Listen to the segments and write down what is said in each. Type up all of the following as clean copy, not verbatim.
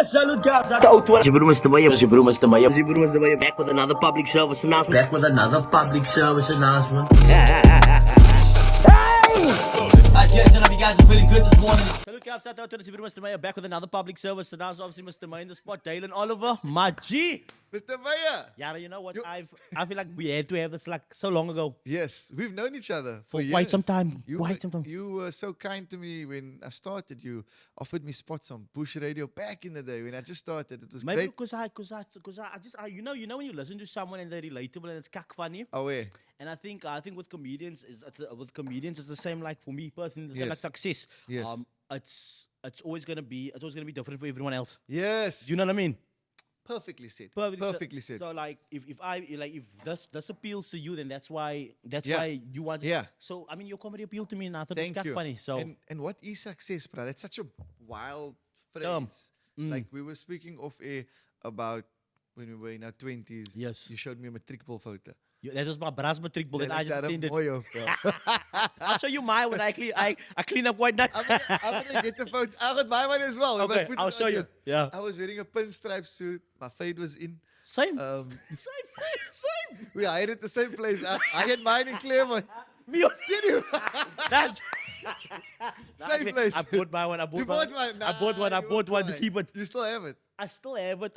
Salute guys. Mr. Back with another public service announcement. Gents, I hope you guys are feeling good this morning. Salute guys, shout out to Mr. Mayor, back with another public service announcement. Obviously, Mr. Mayor in the spot, Dalin Oliver, my G. Mr. Mayor. Yeah, you know what? I feel like we had to have this like so long ago. Yes, we've known each other For years. quite some time. You were so kind to me when I started. You offered me spots on Bush Radio back in the day when I just started. It was Maybe great. because you know when you listen to someone and they're relatable and it's cack funny. Oh, yeah. And I think with comedians it's the same. Like for me personally, the same like success. Yes. It's always gonna be different for everyone else. Yes. Do you know what I mean? Perfectly said. Perfectly said. So like if this appeals to you, then that's why you want it. Yeah. So I mean your comedy appealed to me and I thought Thank it's you. funny. So and what is success, bro? That's such a wild phrase. Term. Like we were speaking off air about when we were in our 20s. Yes. You showed me a matriculpul photo. that was my brass matric book that I just attended. Mooi, I'll show you mine when I clean up quite nice. I'm gonna get the photo. I got my one as well. We Okay, must put I'll it show on you. here. Yeah. I was wearing a pinstripe suit. My fade was in. Same. Same. We hired at the same place. I had mine in Claremont. Me was Did you? That's Same place. I bought my one. You bought one? I bought one. I you bought one to mine. keep it. You still have it? I still have it.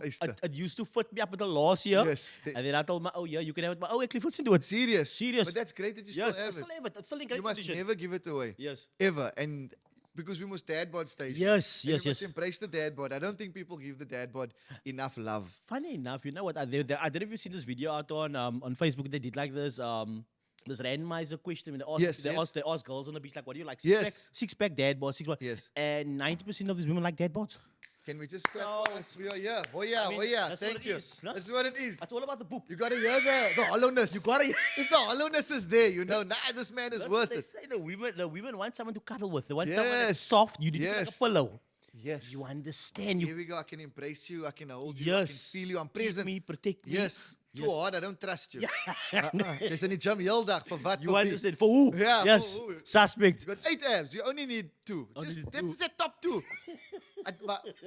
Easter. It used to fit me up until last year. Yes. And then I told my, you can have it. But actually fits into it. Serious? Serious. But that's great that you Yes, still I have still it. have it. It's still in great You must condition. never give it away. Yes. Ever. And because we must dad bod stage. Yes, And yes, we must yes. embrace the dad bod. I don't think people give the dad bod enough love. Funny enough, you know what? I don't know if you've seen this video out on Facebook. They did like this randomizer question. When they ask girls on the beach like, what do you like? Yes. Six pack dad bod, 6 pack. Yes. And 90% of these women like dad bods. Can we just clap for us? We are here. Oh yeah, I mean, oh yeah. that's what Thank it you. is, no? This is what it is. That's all about the poop. You gotta hear the hollowness. You gotta. If the hollowness is there, you know, this man is That's worth what they it. say. The women want someone to cuddle with. They want someone that's Yes. soft. You need to like a Yes. pillow. Yes. You understand. Here You we go. I can embrace you. I can hold you. I can yes. feel you. I'm Keep present. me, protect me. Yes. Too hard. I don't trust you. Yeah. Just in die gym heel dag for what? You for wie? understand. For who? Yeah, Yes. for who? Suspect. You got 8 abs. You only need 2. Only Just need that's 2. the top 2.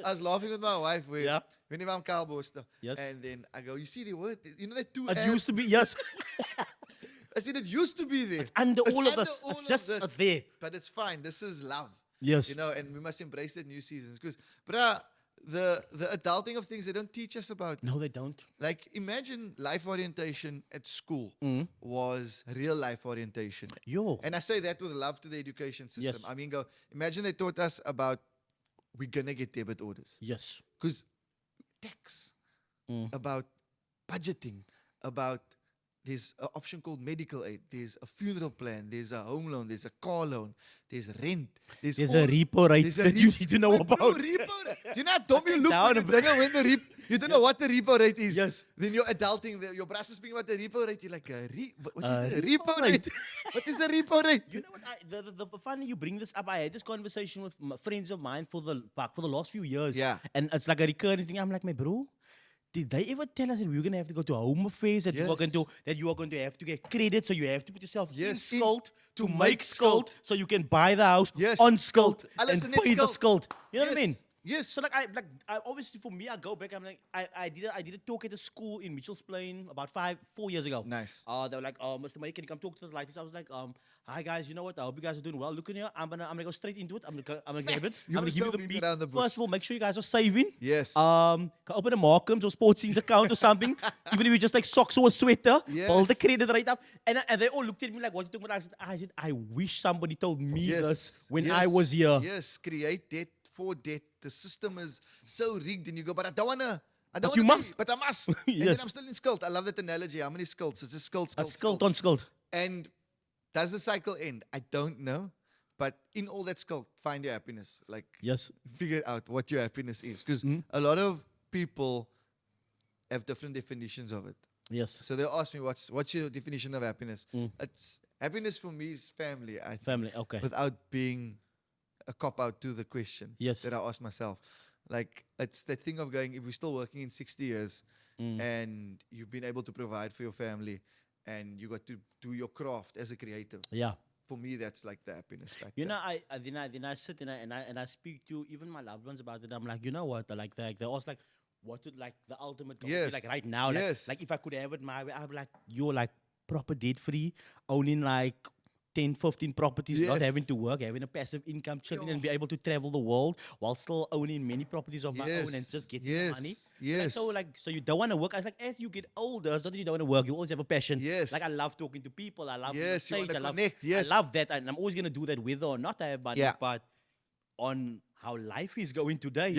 I was laughing with my wife Yeah. when I'm cowboyster. Yes. And then I go, you see the word? You know that 2 It abs? used to be, yes. I said it used to be there. It's under all of under this. all It's of just, this. it's there. But it's fine. This is love. Yes. You know, and we must embrace the new seasons. Because, bruh, the adulting of things they don't teach us about. No, they don't. Like, imagine life orientation at school was real life orientation. Yo. And I say that with love to the education system. Yes. I mean, imagine they taught us about we're going to get debit orders. Yes. Because tax, about budgeting, about there's an option called medical aid, there's a funeral plan, there's a home loan, there's a car loan, there's rent, there's a repo rate there's a that you need to know Wait, bro, about. repo rate. Do you know how dumb you look down when you a don't know when the you don't know what the repo rate is? Yes. Then you're adulting, your brass is speaking about the repo rate, you're like, what is a repo repo rate? What is a repo rate? You know what? The funny you bring this up. I had this conversation with friends of mine for the last few years. Yeah. And it's like a recurring thing. I'm like, my bro, did they ever tell us that we were gonna have to go to home affairs? That Yes. you are going to have to get credit, so you have to put yourself in Yes, skuld to make make skuld, skuld. so you can buy the house Yes, on skuld skuld. Alles and in pay the skuld. skuld. You know what I Yes. mean? Yes. So I obviously for me, I go back. I'm like, I did a talk at a school in Mitchell's Plain about 4 years ago. Nice. They were like, Mr. Mike, can you come talk to us like this? I was like, hi guys, you know what? I hope you guys are doing well. Look in here. I'm gonna go straight into it. I'm gonna grab it. You I'm gonna must give you not the beat beat. around the bush. First of all, make sure you guys are saving. Yes. Can open a Markhams or Sports Scenes account or something. Even if you just like socks or a sweater, Yes. build the credit right up. And they all looked at me like, what you talking about? I said, I wish somebody told me Yes. this when Yes. I was here. Yes, create debt for debt. The system is so rigged, and you go, but I don't wanna. But you must. But I must. And then Yes. I'm still in skuld. I love that analogy. How many skulds? It's just skuld. A skuld on skuld. And does the cycle end? I don't know. But in all that skuld, find your happiness. Like, Yes. figure out what your happiness is. Because a lot of people have different definitions of it. Yes. So they'll ask me, what's your definition of happiness? It's happiness for me is family. I think, Family. Okay. without being a cop out to the question Yes. that I ask myself. Like, it's the thing of going, if we're still working in 60 years and you've been able to provide for your family and you got to do your craft as a creative, Yeah. for me, that's like the happiness factor. You know, then I sit and I speak to even my loved ones about it. I'm like, you know what? They're also like, what would like the ultimate goal be like right now? Like if I could have it my way, I'd be like, you're like proper debt free, owning like 10, 15 properties, not having to work, having a passive income, chilling and be able to travel the world while still owning many properties of my own and just getting the money. So you don't want to work. I was like, as you get older, it's not that you don't want to work, you always have a passion. Like I love talking to people, I love the stage, I love that, and I'm always gonna do that whether or not I have money, but on how life is going today.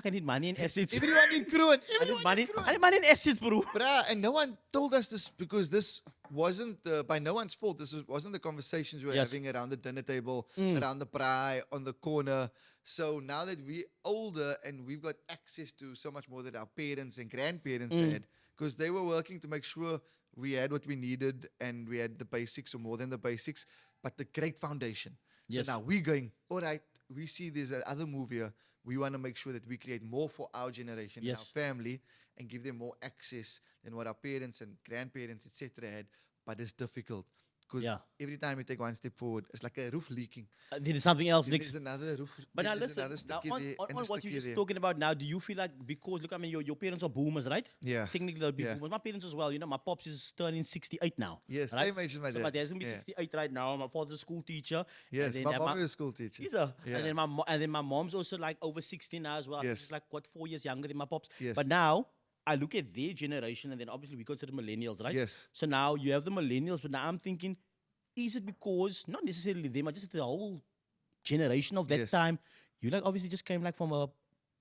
I need money and assets. Everyone in Kroon. I need money and assets, bro. Bruh, and no one told us this because this wasn't by no one's fault. This wasn't the conversations we were having around the dinner table, around the braai, on the corner. So now that we're older and we've got access to so much more that our parents and grandparents had, because they were working to make sure we had what we needed and we had the basics or more than the basics, but the great foundation. So now we're going, all right, we see there's another move here. We want to make sure that we create more for our generation and our family and give them more access than what our parents and grandparents, etc. had. But it's difficult because every time you take one step forward, it's like a roof leaking. There is something else. There's another roof. But now listen, now on what you're just talking about now, do you feel like, because look, I mean, your parents are boomers, right? Yeah. Technically they'll be boomers. My parents as well. You know, my pops is turning 68 now. Yes, right? same age as my dad. So my dad's gonna be 68 right now. My father's a school teacher. Yes, my mom is a school teacher. He's a, and then my mom's also like over 60 now as well. I think she's like, what, 4 years younger than my pops. But now I look at their generation, and then obviously we consider millennials, right? Yes. So now you have the millennials, but now I'm thinking, is it because, not necessarily them, but just the whole generation of that time, you like obviously just came like from a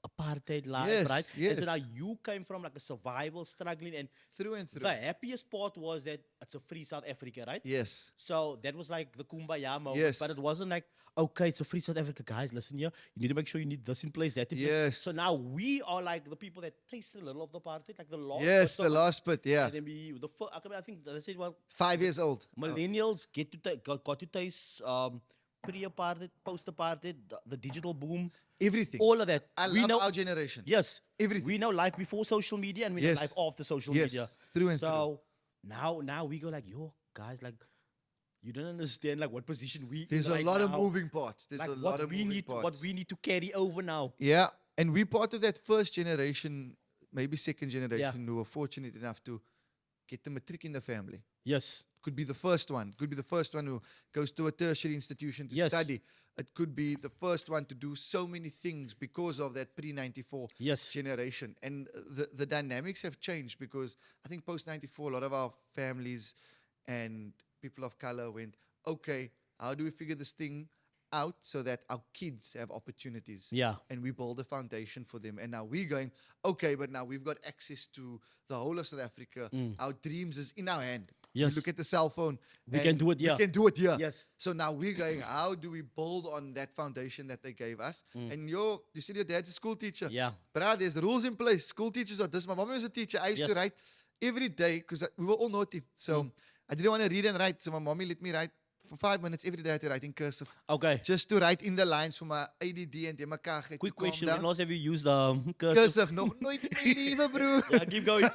apartheid life, right? And so now you came from like a survival, struggling, and through and through. The happiest part was that it's a free South Africa, right? Yes. So that was like the kumbaya moment, but it wasn't like, okay, it's a free South Africa, guys, listen here, you need to make sure you need this in place, that in place. So now we are like the people that tasted a little of the apartheid, like the last the last bit, And then we, I think they said, well, 5 years old. Millennials got to taste pre-apartheid, post-apartheid, the digital boom. Everything. All of that. We know our generation. Yes. Everything. We know life before social media and we know life after social media. Through and through. Now we go like, yo, guys, like, you don't understand like what position we There's in a lot now. of moving parts. There's like a lot of moving parts. What we need to carry over now. Yeah. And we're part of that first generation, maybe second generation, who were fortunate enough to get the matric in the family. Yes. Could be the first one. Could be the first one who goes to a tertiary institution to study. It could be the first one to do so many things because of that pre-94 generation. And the dynamics have changed because I think post-94, a lot of our families and people of color went, okay, how do we figure this thing out so that our kids have opportunities? And we build a foundation for them. And now we're going, okay, but now we've got access to the whole of South Africa. Our dreams is in our hand. We look at the cell phone. We can do it here. We can do it here. Yes. So now we're going, how do we build on that foundation that they gave us? And you said your dad's a school teacher. But there's rules in place. School teachers are this. My mom was a teacher. I used to write every day because we were all naughty. So I didn't want to read and write. So my mommy let me write for 5 minutes every day. I had to write in cursive. Okay. Just to write in the lines for my ADD and MK. Quick question. When else have you used cursive? Cursive. No, nooit in my leven, bro. Keep going.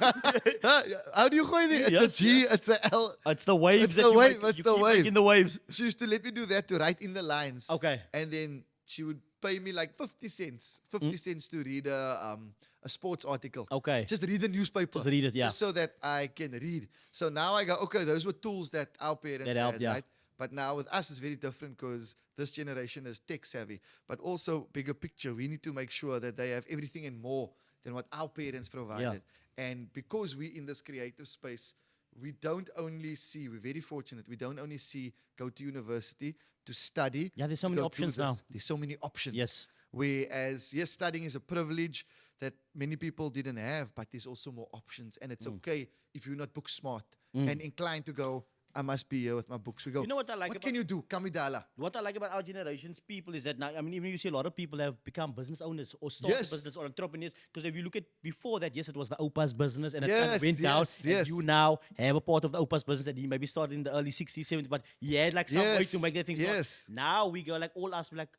How do you go there? It's a G, it's a L. It's the waves. It's the wave. It's the wave. In the waves. She used to let me do that to write in the lines. Okay. And then she would pay me like 50 cents. 50 cents to read a sports article. Okay. Just read the newspaper. Just read it, Just so that I can read. So now I go, okay, those were tools that our parents had, right? But now with us, it's very different because this generation is tech savvy. But also, bigger picture, we need to make sure that they have everything and more than what our parents provided. And because we're in this creative space, we don't only see, we're very fortunate, we don't only see go to university to study. There's so many options now. There's so many options. Yes. Whereas, yes, studying is a privilege that many people didn't have, but there's also more options. And it's okay if you're not book smart and inclined to go, I must be here with my books. We go, you know what I like what can you do? Kamidala. What I like about our generation's people is that now, I mean, even you see a lot of people have become business owners or started business or entrepreneurs. Because if you look at before that, yes, it was the Opa's business and it kind of went down. And you now have a part of the Opa's business that he maybe started in the early 60s, 70s, but he had like some way to make that thing start. Now we go like all us, we're like,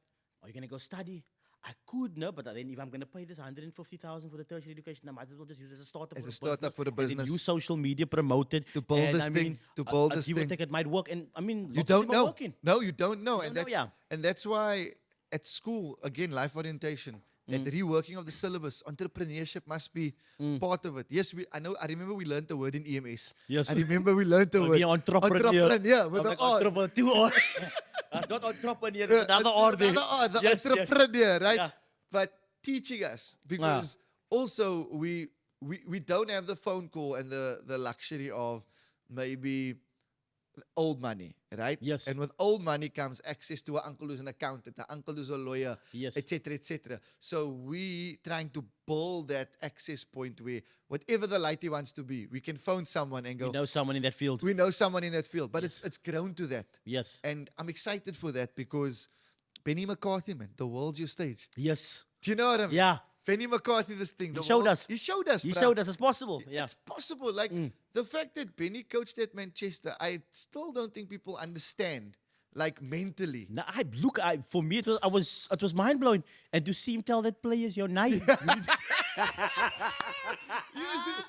are you going to go study? I could, no, but then if I'm going to pay this 150,000 for the tertiary education, I might as well just use it as a startup As for a a startup business. for the And then business. use social media, promote it. To build and this I thing, mean, to build this give or thing. take, it might work. And I mean, You lots don't of them are know. working. No, you don't know. You don't know, yeah. And that's why at school, again, life orientation, that reworking of the syllabus, entrepreneurship must be part of it. Yes, I remember we learned the word in EMS. Yes. I remember we learned the word. Entrepreneur. Yeah, with the R. Entrepreneur. That's not entrepreneur, it's another R there. Another R, the Yes, entrepreneur, right? Yeah. But teaching us, because also we don't have the phone call and the luxury of maybe old money, right? Yes. And with old money comes access to an uncle who's an accountant, an uncle who's a lawyer, Yes. etc., etc. So we trying to build that access point where whatever the lighty wants to be, we can phone someone and go, You know someone in that field. we know someone in that field. But it's grown to that. Yes. And I'm excited for that because Penny McCarthy, man, the world's your stage. Yes. Do you know what I mean? Yeah. Penny McCarthy, this thing. He showed us. He showed us. He bruh. showed us it's possible. Yeah. It's possible. Like the fact that Penny coached at Manchester, I still don't think people understand. Like mentally. Now, for me, it was mind blowing, and to see him tell that players, "You're nice."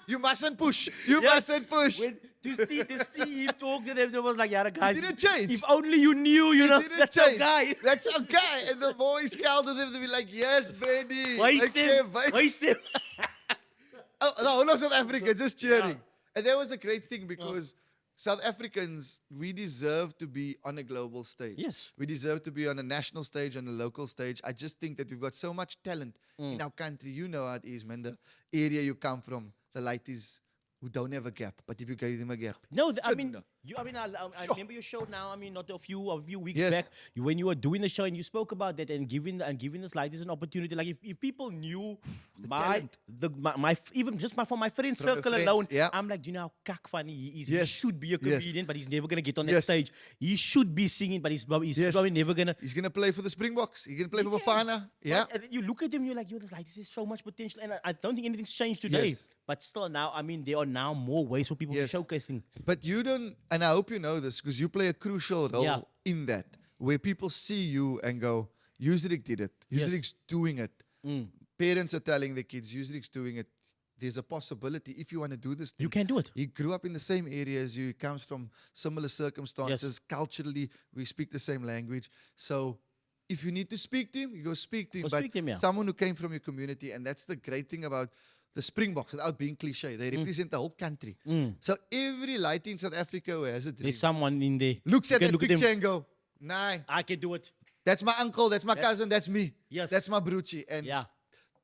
You mustn't push. You Yes. mustn't push. To see him talk to them, it was like, "Yeah, guys, didn't change. If only you knew, He know, didn't that's our change. guy." That's our guy. And the boys scalded him to be like, yes, Benny. Waste him. Waste him. Oh, no, no, South Africa, just cheering. And that was a great thing because South Africans, we deserve to be on a global stage. Yes. We deserve to be on a national stage, on a local stage. I just think that we've got so much talent in our country. You know how it is, man. The area you come from, the lighties who don't have a gap. But if you give them a gap. No, I Shouldn't mean, know. I remember your show now. I mean, not a few weeks Yes. back, when you were doing the show and you spoke about that and giving the slightest an opportunity. Like if people knew talent. even just from my friend From your circle friends, alone, yeah. I'm like, you know how cock funny he is. He Yes. should be a Yes. comedian, but he's never gonna get on that Yes. stage. He should be singing, but he's Yes. probably never gonna. He's going to play for the Springboks. He's going to play for He can. Bafana. Yeah. But, and then you look at him, you're like, yo, this is so much potential. And I don't think anything's changed today. Yes. But still now, I mean, there are now more ways for people Yes. to showcase things. But you don't, and I hope you know this because you play a crucial role Yeah. in that, where people see you and go, Usrik did it. Yes. Usrik's doing it. Parents are telling their kids, Usrik's doing it. There's a possibility if you want to do this thing. You can do it. He grew up in the same area as you. He comes from similar circumstances. Culturally, we speak the same language. So if you need to speak to him, you go speak to him. Go But speak to him, yeah. someone who came from your community, and that's the great thing about the Springboks, without being cliche, they represent the whole country. So every light in South Africa who has a dream There's someone in there. looks You at can that look at picture them. and go, nah, I can do it. that's my uncle, that's my cousin, that's me. Yes. That's my brucci. And Yeah.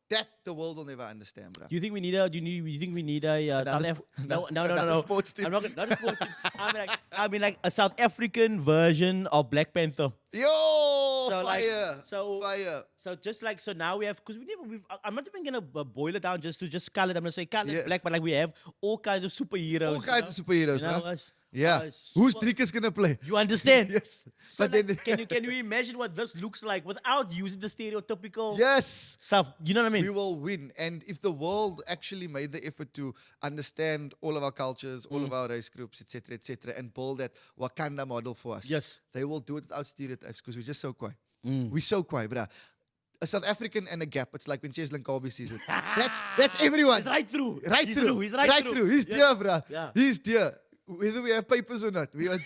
that the world will never understand, bro. Do you think we need a? You think we need a South Another Af- No. another sports team. I'm not a sports team. I mean like a South African version of Black Panther. Yo, So, like, fire, so- fire. So just like now we have because I'm not even gonna boil it down just to color. I'm gonna say color Yes. black, but like we have all kinds of superheroes. All kinds of superheroes, you know, bro. us- Yeah. us Who's super- Driekus gonna play? You understand? Yes. So But like, then, can you imagine what this looks like without using the stereotypical yes. stuff? You know what I mean? We will win. And if the world actually made the effort to understand all of our cultures, all of our race groups, etc., and build that Wakanda model for us, Yes. they will do it without stereotypes because we're just so quiet. We're so quiet, bruh. A South African and a gap, it's like when Cheslin Colby sees it. That's everyone. He's right through. Right He's through. He's right through. He's Yeah. there, bruh. Yeah. He's there. Whether we have papers or not. We are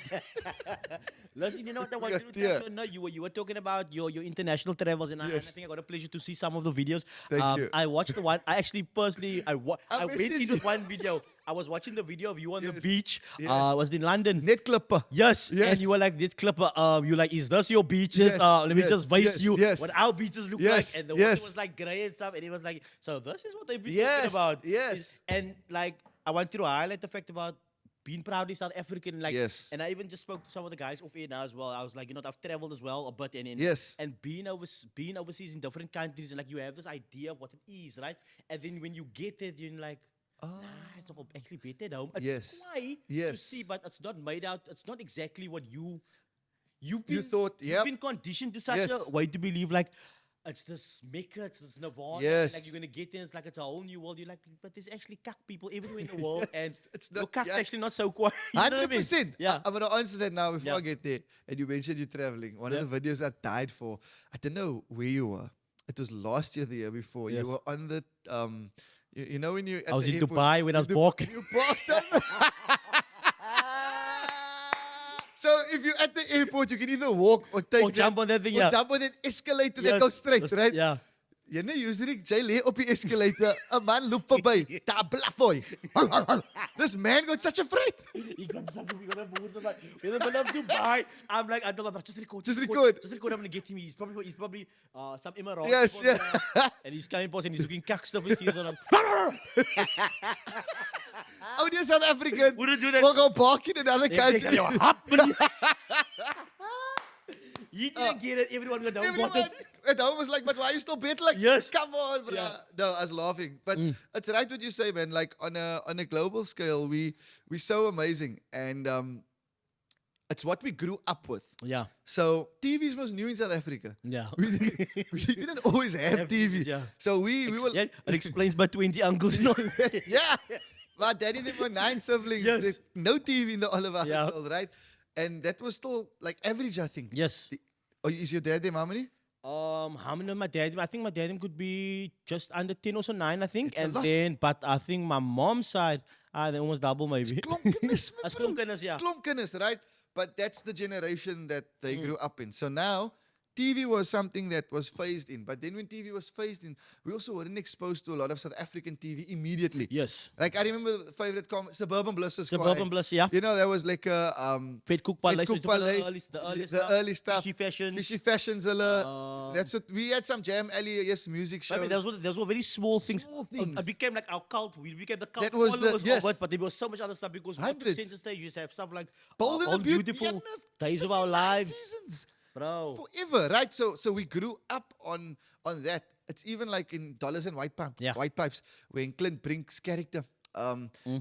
Listen, you know what I want Yeah, to do? yeah. So, no, you were talking about your international travels, and I Yes. think I got a pleasure to see some of the videos. Thank you. I watched the one. I actually personally, I went messaged into you. one video. I was watching the video of you on the Yes. beach. Yes. Was in London. net clipper. Yes. Yes. And you were like, this clipper, you like, is this your beaches? Yes, Let me yes, just vise yes, you yes. what our beaches look Yes, like. And the water yes. was like grey and stuff. And it was like, so this is what they've been Yes, talking about. yes. And like, I want to highlight the fact about being proudly South African. Like, Yes. and I even just spoke to some of the guys off air now as well. I was like, you know, I've traveled as well a bit. And Yes. And being overseas in different countries. And like, you have this idea of what it is, right? And then when you get it, you're like, nah, it's not actually better at home. It's Yes. quite to Yes. see, but it's not made out. It's not exactly what you've You been. thought, You've yep. been conditioned to such Yes. a way to believe like it's this Mecca, it's this Nirvana. Yes. Like you're gonna get there, it's like it's a whole new world. You're like, but there's actually cuck people everywhere in the world, Yes, and it's your not- cuck's yeah. actually not so quiet. You know what I mean? 100%. Yeah. I'm going to answer that now before Yeah. I get there. And you mentioned you traveling. One Yeah. of the videos I died for, I don't know where you were. it was last year, the year before. Yes. You were on the you know when you at I was the in airport, Dubai when I was walking. You parked up. So if you're at the airport, you can either walk or take jump on that thing, or yeah. jump on that escalator that goes straight, right? Yeah. Jy nee, usually jy lê op die escalator, 'n man loop verby, daar blaf hy. This man got such a fright. He got when I'm in Dubai, I'm like, just record. Just record. Just record. I'm gonna get him. He's probably some Emirates. Yes, yeah. And he's coming past and he's looking cack stuff. He's on him. Oh, you're South African. Wouldn't do that. We'll go bark in another country. You didn't get it. Everyone got down. Everyone at home was like, but why are you still bit? Like, Yes. come on, bro. Yeah. No, I was laughing. But it's right what you say, man. Like on a global scale, we're so amazing. And it's what we grew up with. Yeah. So TVs was new in South Africa. Yeah. We didn't always have TV. Yeah. So we were Yeah, it explains my 20 uncles. yeah. My daddy, there were 9 siblings. Yes. There's no TV in the Oliver Yeah. household, right? And that was still like average, I think. Yes. Is your dad there, how many? How many of my dad? I think my dad could be just under 10 or so 9, I think. It's a And lot. then, but I think my mom's side, they almost double maybe. Klomp As klomp ja. kinders, right? But that's the generation that they grew up in. So now, TV was something that was phased in. But then when TV was phased in, we also weren't exposed to a lot of South African TV immediately. Yes. Like I remember the favorite Suburban Bliss. Suburban Bliss, yeah. You know, that was like a Vet Cook Palace. Cook Palace, The early the stuff. early stuff. Fishy Fashions. Fishy Fashions. That's what we had some Jam Alley, yes, music shows. I mean, those were very small things. Small things. It became like our cult. We became the cult That was the- followers yes. of it, but there was so much other stuff because we got to Hundreds. center stage. You used to have stuff like Bold and all the beautiful Beautiful days of our lives. Seasons. Bro. Forever, right? So we grew up on that. It's even like in Dollars and White Pipes. Yeah. White Pipes, when Clint Brink's character,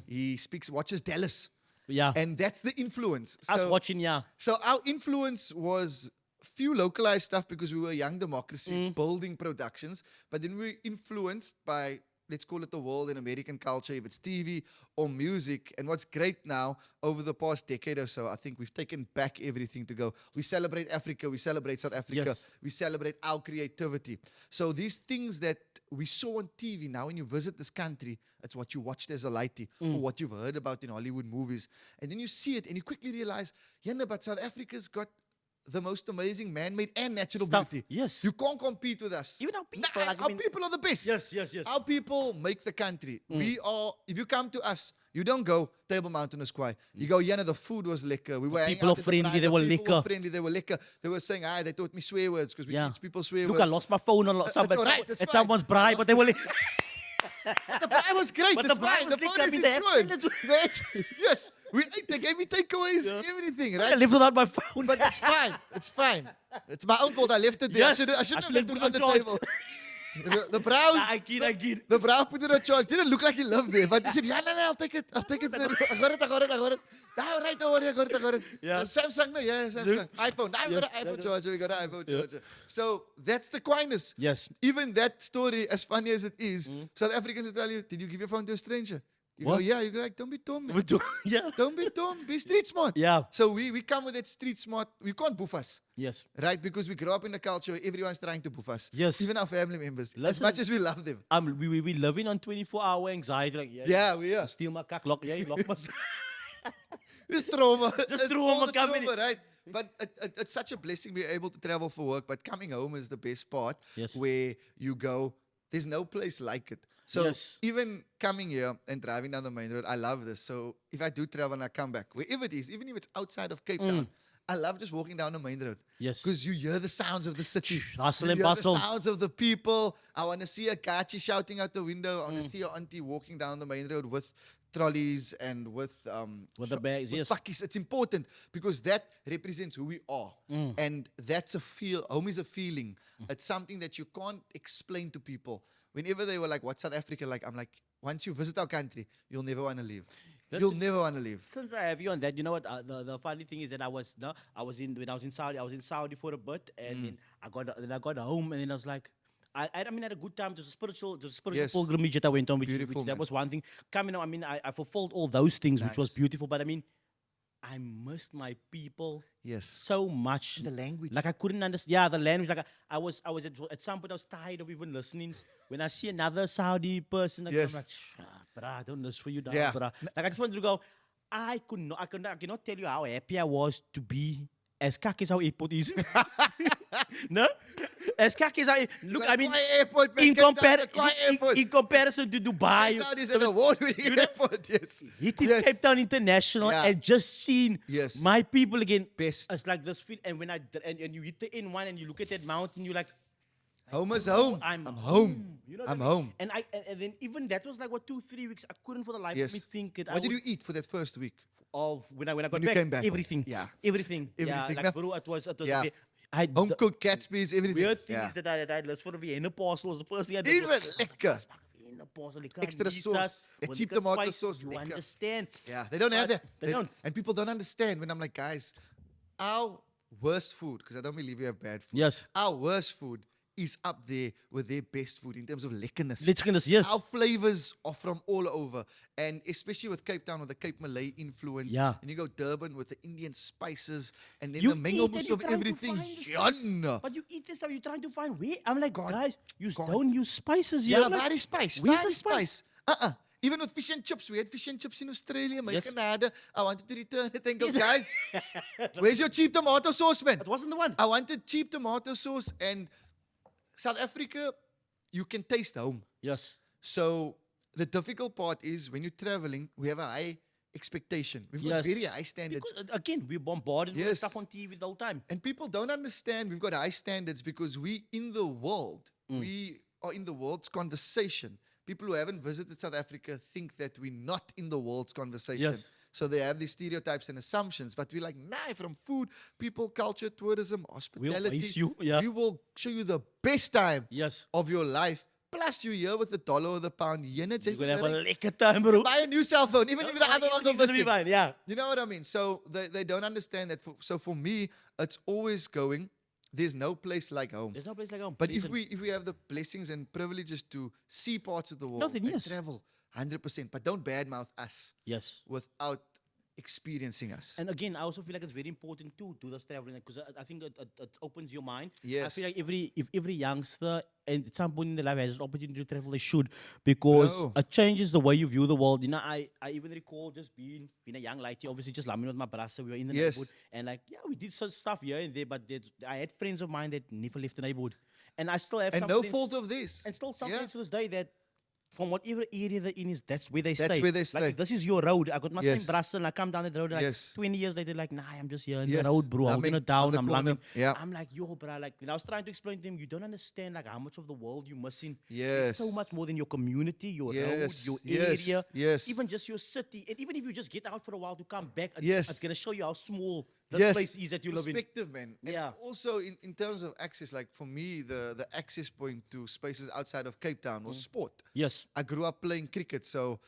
he watches Dallas. Yeah. And that's the influence. I was So, watching, yeah. so our influence was few localized stuff because we were a young democracy, building productions. But then we were influenced by, let's call it the world and American culture, if it's TV or music. And what's great now, over the past decade or so, I think we've taken back everything to go. We celebrate Africa, we celebrate South Africa, Yes. we celebrate our creativity. So these things that we saw on TV, now when you visit this country, it's what you watched as a lighty or what you've heard about in Hollywood movies. And then you see it and you quickly realize, yeah, no, but South Africa's got the most amazing man-made and natural Stuff. beauty. Yes. You can't compete with us. Even our people, Nah, like, I our mean- people are the best. Yes, yes, yes. Our people make the country. We are, if you come to us, you don't go Table Mountain or Square. You go, yeah, no, the food was lekker. We were hanging people out are at the friendly, braai, they the were people lekker. friendly, they were lekker. They were saying, they taught me swear words because we Yeah. teach people swear Look, words. I lost my phone on It's all right, it's at fine. someone's bribe, but they were like, The braai was great. But It's the braai fine. was The lekker. phone I is mean, they have insured. salads. Yes. We ate. They gave me takeaways, everything, I right? live without my phone. But it's fine. It's fine. It's my own fault. I left it there. Yes. I shouldn't I have left should it have on the put it table. The brown. I kid. The brow put it on charge. Didn't look like he lived there. But he said, yeah, no, I'll take it. I got it. I got it. No, right, don't worry. I got it. Yeah. Samsung, no, yeah, Samsung. iPhone. No, we got Yes, an iPhone no. charger. We got an iPhone charger. So that's the quietness. Yes. Even that story, as funny as it is, South Africans will tell you, did you give your phone to a stranger? You go, What? yeah. You go like, don't be dumb, man. Yeah. Don't be dumb. Be street smart. Yeah. So we come with that street smart. We can't boof us. Yes. Right? Because we grow up in a culture where everyone's trying to boof us. Yes. Even our family members. As Listen- much as we love them. We living on 24-hour anxiety. Like, Yeah, we are. Steal my cock, lock my It's trauma. Just It's trauma all the coming trauma, right? But it's such a blessing being able to travel for work. But coming home is the best part. Yes. Where you go, there's no place like it. So Yes. even coming here and driving down the main road, I love this. So if I do travel and I come back, wherever it is, even if it's outside of Cape Town, I love just walking down the main road. Yes. Because you hear the sounds of the city. Hustle You and hear bustle. the sounds of the people. I want to see a gachi shouting out the window. I want to see your auntie walking down the main road with trolleys and with the bags, with yes. pakkies. It's important because that represents who we are. And that's a feel. Home is a feeling. It's something that you can't explain to people. Whenever they were like, what's South Africa like? I'm like, once you visit our country, you'll never want to leave. You'll never want to leave. Since I have you on that, you know what? The funny thing is that when I was in Saudi for a bit, and then I got home, and then I was like, I had a good time. It was a spiritual Yes. pilgrimage that I went on, which Beautiful, that man. was one thing. Coming on, I fulfilled all those things, which was Nice. beautiful. But I missed my people Yes. so much. The language. Like I couldn't understand. Yeah, the language. Like I was at some point I was tired of even listening. When I see another Saudi person, like, Yes. I'm like, brah, I don't listen for you now, Yeah. brah. Like I just wanted to go. I cannot tell you how happy I was to be as kak as how airport is. No? As kak as how look, I mean, airport, man. in comparison to Dubai, Cape Town is an award-winning airport. Yes. hitting Cape Town International Yeah. and just seeing Yes. my people again. Best. It's like this feel, and when and you hit the N1 and you look at that mountain, you're like, Home is home. I'm home. You know what I'm I mean? home. And then even that was like what 2-3 weeks. I couldn't for the life Yes. of me think it. What did you eat for that first week? Of when I got When you back, came back? everything. Yeah. Everything. Yeah, Everything, like no? bro, it was Yeah. I Home the cooked Gatsby's, everything. weird thing Yeah. is that I list for the Vienna parcel was the first thing I did. Even was, lekker. Vienna parcel, Extra sauce. The cheap tomato sauce, You lekker. understand? Yeah, they don't have But that. they don't. And people don't understand when I'm like, guys, our worst food, because I don't believe we have bad food. Yes. Our worst food is up there with their best food in terms of lekkerness. Let's yes. Our flavors are from all over. And especially with Cape Town, with the Cape Malay influence. Yeah. And you go Durban with the Indian spices. And then You the eat mingles and you're of trying to everything. find the spice. John. But you eat this stuff, you're trying to find where. I'm like, guys, you God. don't use spices here. Yeah, Like, very spice. where's Very the spice? spice. Even with fish and chips. We had fish and chips in Australia, my Yes. Canada. I wanted to return it and go, Yes. guys, where's your cheap tomato sauce, man? That wasn't the one. I wanted cheap tomato sauce, and South Africa, you can taste home. Yes. So the difficult part is when you're traveling, we have a high expectation. We've got Yes. very high standards. Because, again, we're bombarded with Yes. stuff on TV the whole time. And people don't understand we've got high standards because we in the world, we are in the world's conversation. People who haven't visited South Africa think that we're not in the world's conversation. Yes. So they have these stereotypes and assumptions. But we're like, nah, from food, people, culture, tourism, hospitality. face you, yeah. We will show you the best time Yes. of your life. Plus, you're here with the dollar or the pound. You're going to have a lekker time, bro. buy a new cell phone, even if the other one goes Everything's gonna be missing. fine, yeah. You know what I mean? So they don't understand that. So for me, it's always going. There's no place like home. There's no place like home. But Listen, if we have the blessings and privileges to see parts of the world Nothing, and yes. travel, 100%. But don't badmouth us Yes. without experiencing us. And again, I also feel like it's very important to do this traveling because I think it opens your mind. I Yes. feel like if every youngster and at some point in their life has an opportunity to travel, they should because Bro. it changes the way you view the world. You know, I even recall just being a young lady, obviously just lamming with my brother. We were in the Yes. neighborhood and like, yeah, we did some stuff here and there, but I had friends of mine that never left the neighborhood. And I still have And some no friends, fault of this. and still some Yeah. friends to this day that from whatever area they're in is that's where they stay. That's where they Like stay. if this is your road. I got my Yes. friend Brussels and I come down the road like Yes. 20 years later, like, nah, I'm just here in Yes. the road, bro. I'm Lumming gonna down, on the I'm corner. lumming. Yeah. I'm like, yo, bro, like, and I was trying to explain to him, you don't understand like how much of the world you're missing. Yes. It's so much more than your community, your road, Yes. your Yes. area, Yes. even just your city. And even if you just get out for a while to come back, Yes. it's gonna show you how small this Yes. place is that you live in. Perspective, man. And Yeah. also in terms of access, like for me, the access point to spaces outside of Cape Town was sport. Yes. I grew up playing cricket, so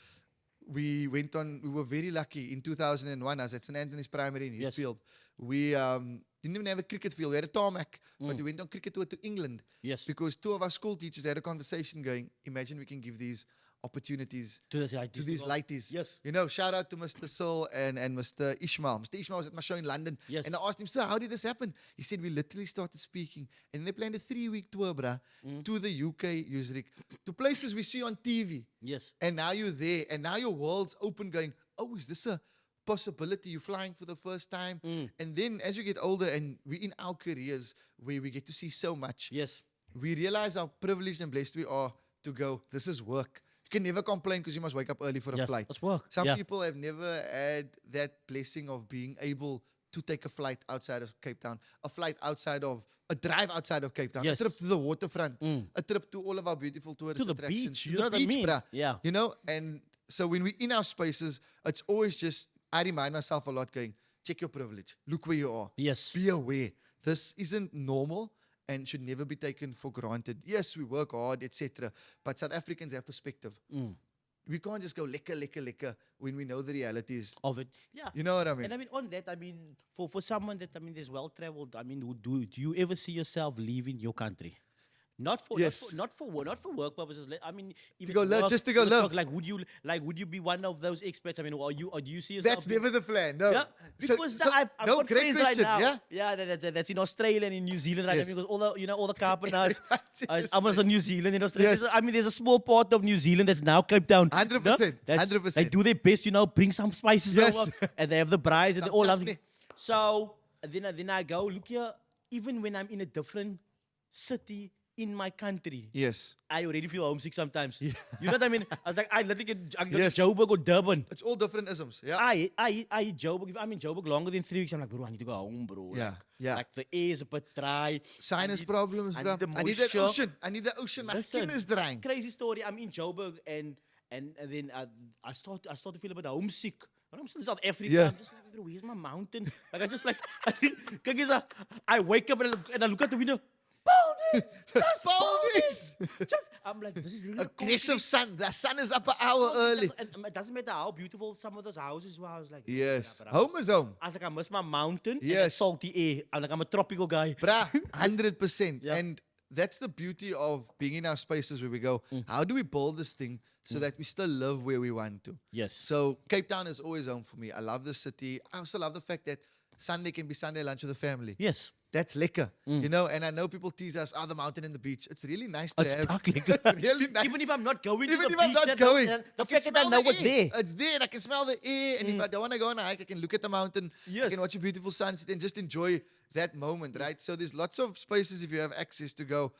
we were very lucky in 2001. I was at St. Anthony's Primary in Yes. Heathfield. We didn't even have a cricket field. We had a tarmac, but we went on cricket tour to England Yes. because two of our school teachers had a conversation going, imagine we can give these opportunities To this, like, to these lighties. Yes. You know, shout out to Mr. Sill and Mr. Ishmael. Mr. Ishmael was at my show in London. Yes. And I asked him, sir, how did this happen? He said, we literally started speaking. And they planned a 3-week tour, bruh, to the UK, Usrik, to places we see on TV. Yes. And now you're there. And now your world's open going, oh, is this a possibility? You're flying for the first time. And then as you get older and we're in our careers where we get to see so much, Yes. we realize how privileged and blessed we are to go, this is work. You can never complain because you must wake up early for a Yes. flight. That's work. Some Yeah. people have never had that blessing of being able to take a flight outside of Cape Town, a drive outside of Cape Town, Yes. a trip to the waterfront, a trip to all of our beautiful tourist To the attractions, beach, to you the know what I beach, mean? bruh. Yeah. You know, and so when we're in our spaces, it's always just, I remind myself a lot going, check your privilege, look where you are, Yes. be aware. This isn't normal and should never be taken for granted. Yes, we work hard, etc. But South Africans have perspective. We can't just go lekker when we know the realities. Of it. Yeah. You know what I mean? And I mean, on that, I mean, for someone that, I mean, is well traveled, I mean, do you ever see yourself leaving your country? Not for Yes. not for work purposes. I mean, if To it's go live, work, just to go if it's live. work, like would you be one of those experts? I mean, or do you see That's yourself? never the plan. No. Yeah, because I've no, got great friends question. right now. Yeah. That's in Australia and in New Zealand right Yes. now, because all the all the carpet nuts. Yes. I was in New Zealand, in Australia. Yes. I mean, there's a small part of New Zealand that's now Cape Town. 100%, That's 100%. They do their best, bring some spices Yes. over, and they have the brides and they Some all love chutney. it. So then I go, look here. Even when I'm in a different city in my country, Yes. I already feel homesick sometimes. You know what I mean? I was like, I literally I go Yes. to Joburg or Durban. It's all different isms. Yeah. I hit Joburg. If I'm in Joburg longer than 3 weeks, I'm like, bro, I need to go home, bro. Yeah, Like, yeah. Like the air is a bit dry. Sinus I need- problems, I bro. need the I need that moisture. ocean. I need the ocean. My skin Listen, is drying. Crazy story. I'm in Joburg and then I start to feel a bit homesick. When I'm still in South Africa, Yeah. I'm just like, bro, where's my mountain? Like I just like, I wake up and I look out the window. Baldings! Just Baldings! Just, I'm like, this is really Aggressive sun. The sun is up an hour concrete. early. And it doesn't matter how beautiful some of those houses were. I was like, Yes. but Home is home. I was like, I miss my mountain and the Yes. salty air. I'm a tropical guy. Bruh, 100%. Yeah. And that's the beauty of being in our spaces where we go, how do we build this thing so that we still live where we want to? Yes. So Cape Town is always home for me. I love the city. I also love the fact that Sunday can be Sunday lunch with the family. Yes. That's lekker, you know. And I know people tease us, the mountain and the beach. It's really nice to It's have. dark lekker. It's really nice. Even if I'm not going to Even the if I'm beach, not then going, the I can fact that I smell know the it's air. there. It's there, and I can smell the air. And if I don't want to go on a hike, I can look at the mountain. I Yes. can watch a beautiful sunset and just enjoy that moment, right? So there's lots of spaces if you have access to go.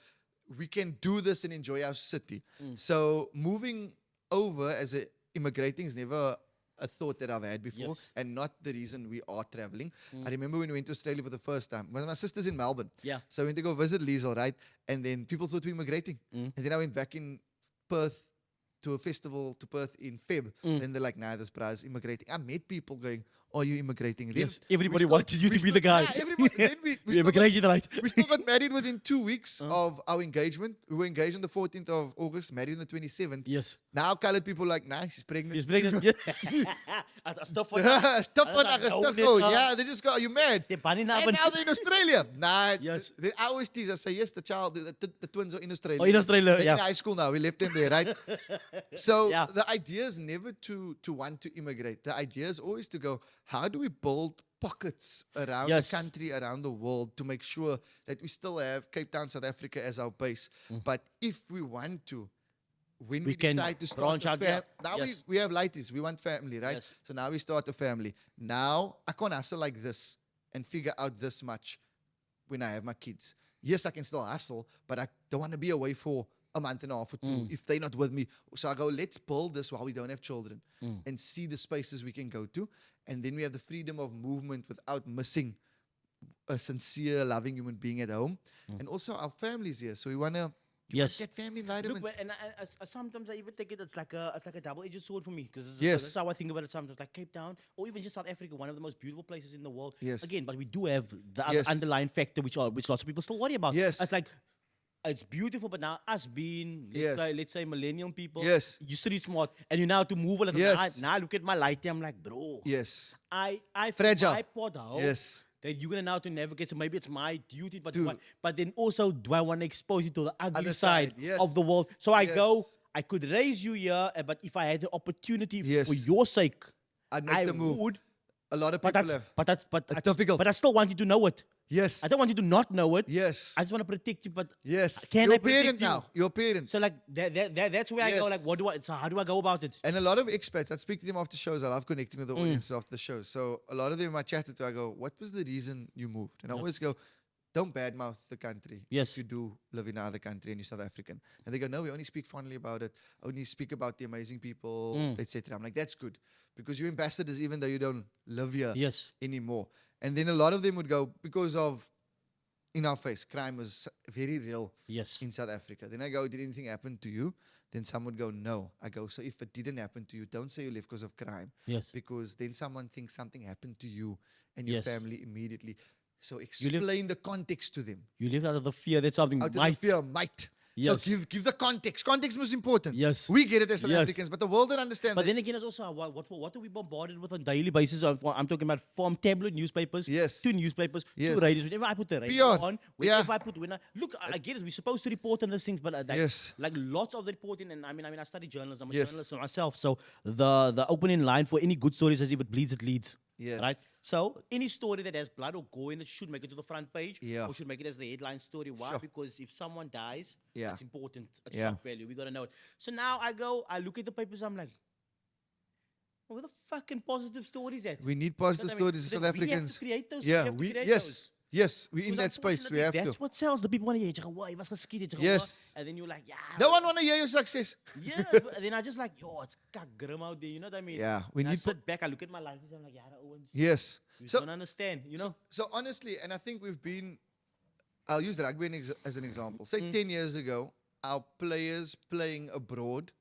We can do this and enjoy our city. So moving over as a immigrating is never a thought that I've had before, Yes. and not the reason we are traveling. I remember when we went to Australia for the first time. Well, my sister's in Melbourne. Yeah. So I went to go visit Liesel, right? And then people thought we were immigrating. And then I went back in Perth to a festival to Perth in Feb. Then they're like, nah, this bra is immigrating. I met people going, are you immigrating? Then Yes. Everybody we still- wanted you we to be still- the guy. Yeah, everybody. Then we You're still got- immigrating, right? we still got married within 2 weeks of our engagement. We were engaged on the 14th of August, married on the 27th. Yes. Now colored people are like, nah, she's pregnant. He's pregnant. Yes. Stuff for Stop That's on like, no, stuff this, going. uh, Yeah, they just go, are you mad? They're banning And now they're in Australia. Nah, Yes. I always tease. I say, yes, the child, the twins are in Australia. Oh, in Australia, They're yeah. in high school now. We left them there, right? So Yeah. the idea is never to want to immigrate. The idea is always to go, how do we build pockets around Yes. the country, around the world, to make sure that we still have Cape Town, South Africa as our base. But if we want to, when we, We can decide to start branch a out, yeah. now Yes. we have lighties, we want family, right? Yes. So now we start a family. Now I can't hustle like this and figure out this much when I have my kids. Yes, I can still hustle, but I don't want to be away for a month and a half or two if they're not with me. So I go, let's build this while we don't have children and see the spaces we can go to. And then we have the freedom of movement without missing a sincere, loving human being at home. And also our families here. So we want to Yes. get family Look, environment. but, and sometimes I even think it's like a double-edged sword for me, because Yes. that's how I think about it sometimes. Like Cape Town or even just South Africa, one of the most beautiful places in the world. Yes. Again, but we do have the Yes. underlying factor which lots of people still worry about. Yes. It's like it's beautiful, but now us being Yes. let's say millennial people, Yes. you street smart, and you now have to move a little. Yes. Now I look at my light, I'm like, bro, Yes. I Fragile. I poured out. Yes. That you're gonna now to navigate, so maybe it's my duty, but To- but then also do I want to expose you to the ugly Other side side, yes. of the world? So I go, Yes. I could raise you here, but if I had the opportunity Yes. for your sake, I'd make I the move. would. A lot of But people that's have. but It's difficult. But I still want you to know it. Yes. I don't want you to not know it. Yes. I just want to protect you, but Yes. can You're I a parent protect you? now. You're a parent. So like that's where I go. Like, Yes. what do I? So how do I go about it? And a lot of expats, I speak to them after shows. I love connecting with the audiences after the show. So a lot of them I chatted to, I go, what was the reason you moved? And I always go, don't badmouth the country. Yes. If you do live in another country and you're South African. And they go, no, we only speak fondly about it. Only speak about the amazing people, etc. I'm like, that's good. Because you're ambassadors even though you don't live here Yes. anymore. And then a lot of them would go, because of, in our face, crime was very real Yes. in South Africa. Then I go, did anything happen to you? Then some would go, no. I go, so if it didn't happen to you, don't say you left because of crime. Yes. Because then someone thinks something happened to you and your Yes. family immediately. So live- explain the context to them. You lived out of the fear that something Out of might. the fear might. Yes. So give the context. Context is important. Yes. We get it as South Yes. Africans, but the world don't understand But that. then again, it's also what are we bombarded with on daily basis? I'm talking about from tabloid newspapers Yes. to newspapers Yes. to radios. Whenever I put the radio PR. on, Yeah. whenever I put I get it. We're supposed to report on these things, but Yes. like lots of the reporting. And I mean, I study journalism. I'm a Yes. journalist myself. So the opening line for any good story says, "If it bleeds, it leads." Yes. Right. So any story that has blood or gore in it should make it to the front page. Yeah. Or should make it as the headline story. Why? Sure. Because if someone dies, Yeah. it's important. It's Yeah. shock value. We gotta know it. So now I look at the papers. I'm like, where the fucking positive stories at? We need positive stories as South We have Africans. to create those. Yeah, we have to create yes. those. Yes, we're in Because that space. We have unfortunately, to. That's what sells. The people want to hear, "Jy was geskiet, jy Yes. and then you're like, yeah. No one want to hear your success. Yeah, but then I just like, yo, it's grim out there. You know what I mean? Yeah, we And I need. sit back, I look at my life, I'm like, yeah, Owens. Yes. You So don't understand, you know? So honestly, and I think we've been, I'll use rugby as an example. Say 10 years ago, our players playing abroad,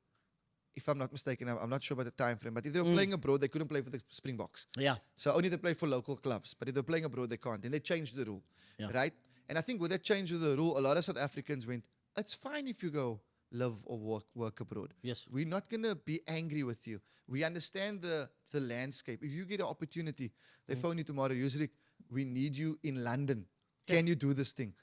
if I'm not mistaken, I'm not sure about the time frame, but if they were playing abroad, they couldn't play for the Springboks. Yeah. So only they play for local clubs. But if they're playing abroad, they can't. And they changed the rule, Yeah. right? And I think with that change of the rule, a lot of South Africans went, it's fine if you go live or work abroad. Yes. We're not going to be angry with you. We understand the landscape. If you get an opportunity, they phone you tomorrow, Yusrik, we need you in London. Yeah. Can you do this thing?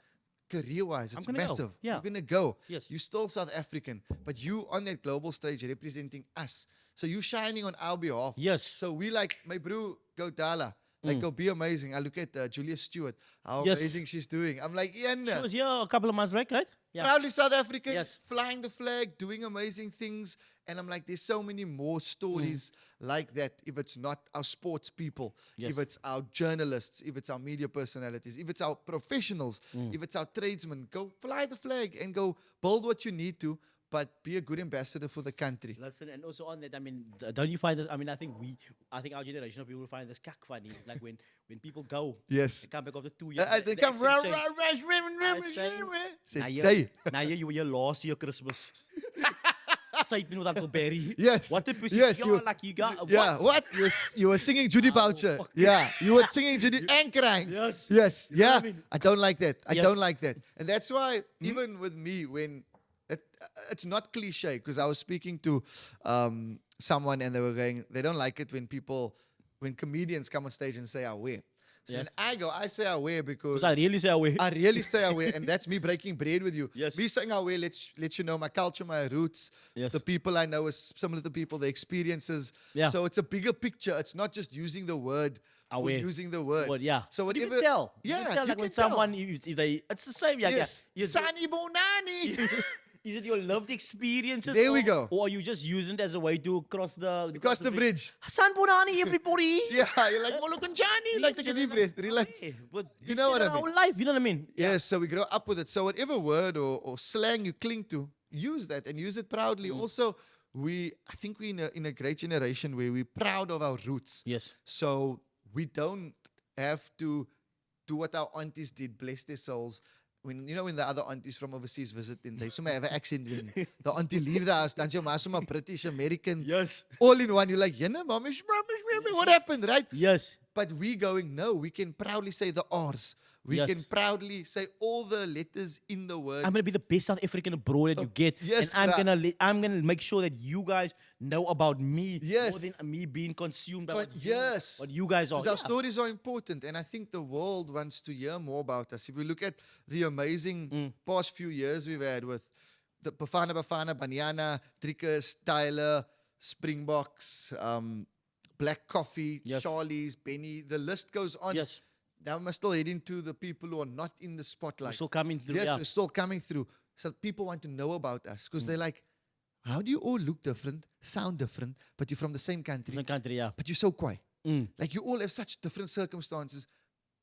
Career-wise, it's gonna go. massive. Yeah. You're going to go. Yes. You're still South African, but you on that global stage representing us. So you shining on our behalf. Yes. So we like, my bro, go Dala. Like, go be amazing. I look at Julia Stewart, how Yes. amazing she's doing. I'm like, yeah, She was here a couple of months back, right? Yeah. proudly South African, Yes. flying the flag, doing amazing things. And I'm like, there's so many more stories like that. If it's not our sports people, Yes. if it's our journalists, if it's our media personalities, if it's our professionals, if it's our tradesmen, go fly the flag and go build what you need to, but be a good ambassador for the country. Listen, and also on that, I mean, don't you find this? I mean, I think our generation of people find this cack funny. Like when people go, Yes. they come back after 2 years. They the come, accent say, say, now you were here last year Christmas. Siping with Uncle Barry. Yes. What the pussy? Yes, You're like you got yeah, what? You were singing Judy Boucher. fuck. Yeah, you were singing Judy and crying. Yes. Yes. You know Yeah. what I mean? I don't like that. I Yes. don't like that. And that's why, even with me, when it's not cliche, because I was speaking to someone and they were going, they don't like it when comedians come on stage and say, I wear. So Yes. then I say I wear because I really say away. I really say I wear, and that's me breaking bread with you. Yes. Me saying I wear, let you know my culture, my roots, Yes. the people I know is similar to people, the experiences. Yeah. So it's a bigger picture. It's not just using the word for Aware. using the word. But yeah. So But you whatever. can tell. Yeah. You can tell, you like when can tell. someone, if they, it's the same. Yeah, Yes. yeah. Sani Bonani. Is it your lived experiences? There we or- go. Or are you just using it as a way to cross the Across the bridge. San Bonani, everybody. Yeah. You're like, Molokunjani. Like, take a deep breath. Relax. Yeah, but You know what I our mean? life, you know what I mean? Yes, so we grow up with it. So whatever word or slang you cling to, use that and use it proudly. Also, I think we're in a great generation where we're proud of our roots. Yes. So we don't have to do what our aunties did, bless their souls. When the other aunties from overseas visit and they somehow have an accent, when the auntie leave the house, then your mom some British, American, Yes. all in one. You're like, mom, what happened, right? Yes. But we going, no, we can proudly say the R's. We Yes. can proudly say all the letters in the word. I'm gonna be the best South African abroad that you get, yes, and bruh. I'm gonna make sure that you guys know about me Yes. more than me being consumed by But what you guys are. Because our Yeah. stories are important, and I think the world wants to hear more about us. If we look at the amazing past few years we've had with the Bafana, Banyana, Trickers, Tyler, Springboks, Black Coffee, Yes. Charlie's, Benny, the list goes on. Yes. Now we're still heading to the people who are not in the spotlight. We're still coming through. Yes, Yeah. we're still coming through. So people want to know about us because they're like, how do you all look different, sound different, but you're from the same country, Different country, yeah. but you're so quiet? Mm. Like you all have such different circumstances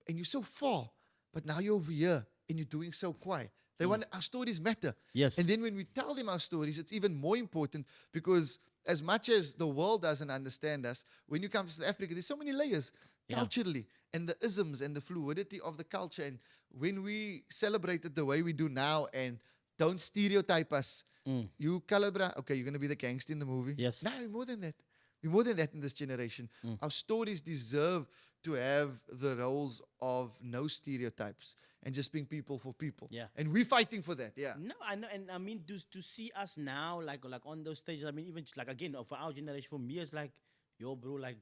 and you're so far, but now you're over here and you're doing so quiet. They want our stories matter. Yes. And then when we tell them our stories, it's even more important because as much as the world doesn't understand us, when you come to South Africa, there's so many layers culturally and the isms and the fluidity of the culture. And when we celebrate it the way we do now and don't stereotype us, you color, bra, okay, you're going to be the gangster in the movie. Yes. No, more than that. We're more than that in this generation. Our stories deserve to have the roles of no stereotypes and just being people for people. Yeah. And we're fighting for that. Yeah. No, I know, and I mean to see us now, like on those stages. I mean, even just like again for our generation, for me, it's like, yo, bro, like,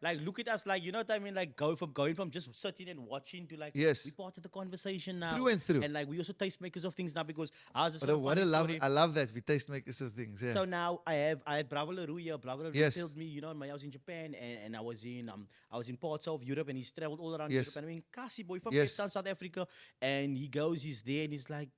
like look at us, like, you know what I mean, like going from just sitting and watching to like, yes, we part of the conversation now, through and through, and like we also tastemakers of things now because I was just. What I love that we tastemakers of things. Yeah. So now I have Bravo LaRue here. Bravo LaRue yes. told me, you know, I was in Japan and I was in parts of Europe and he's traveled all around yes. Europe. And I mean, Kasi boy from yes. Cape Town, South Africa, and he's there and he's like,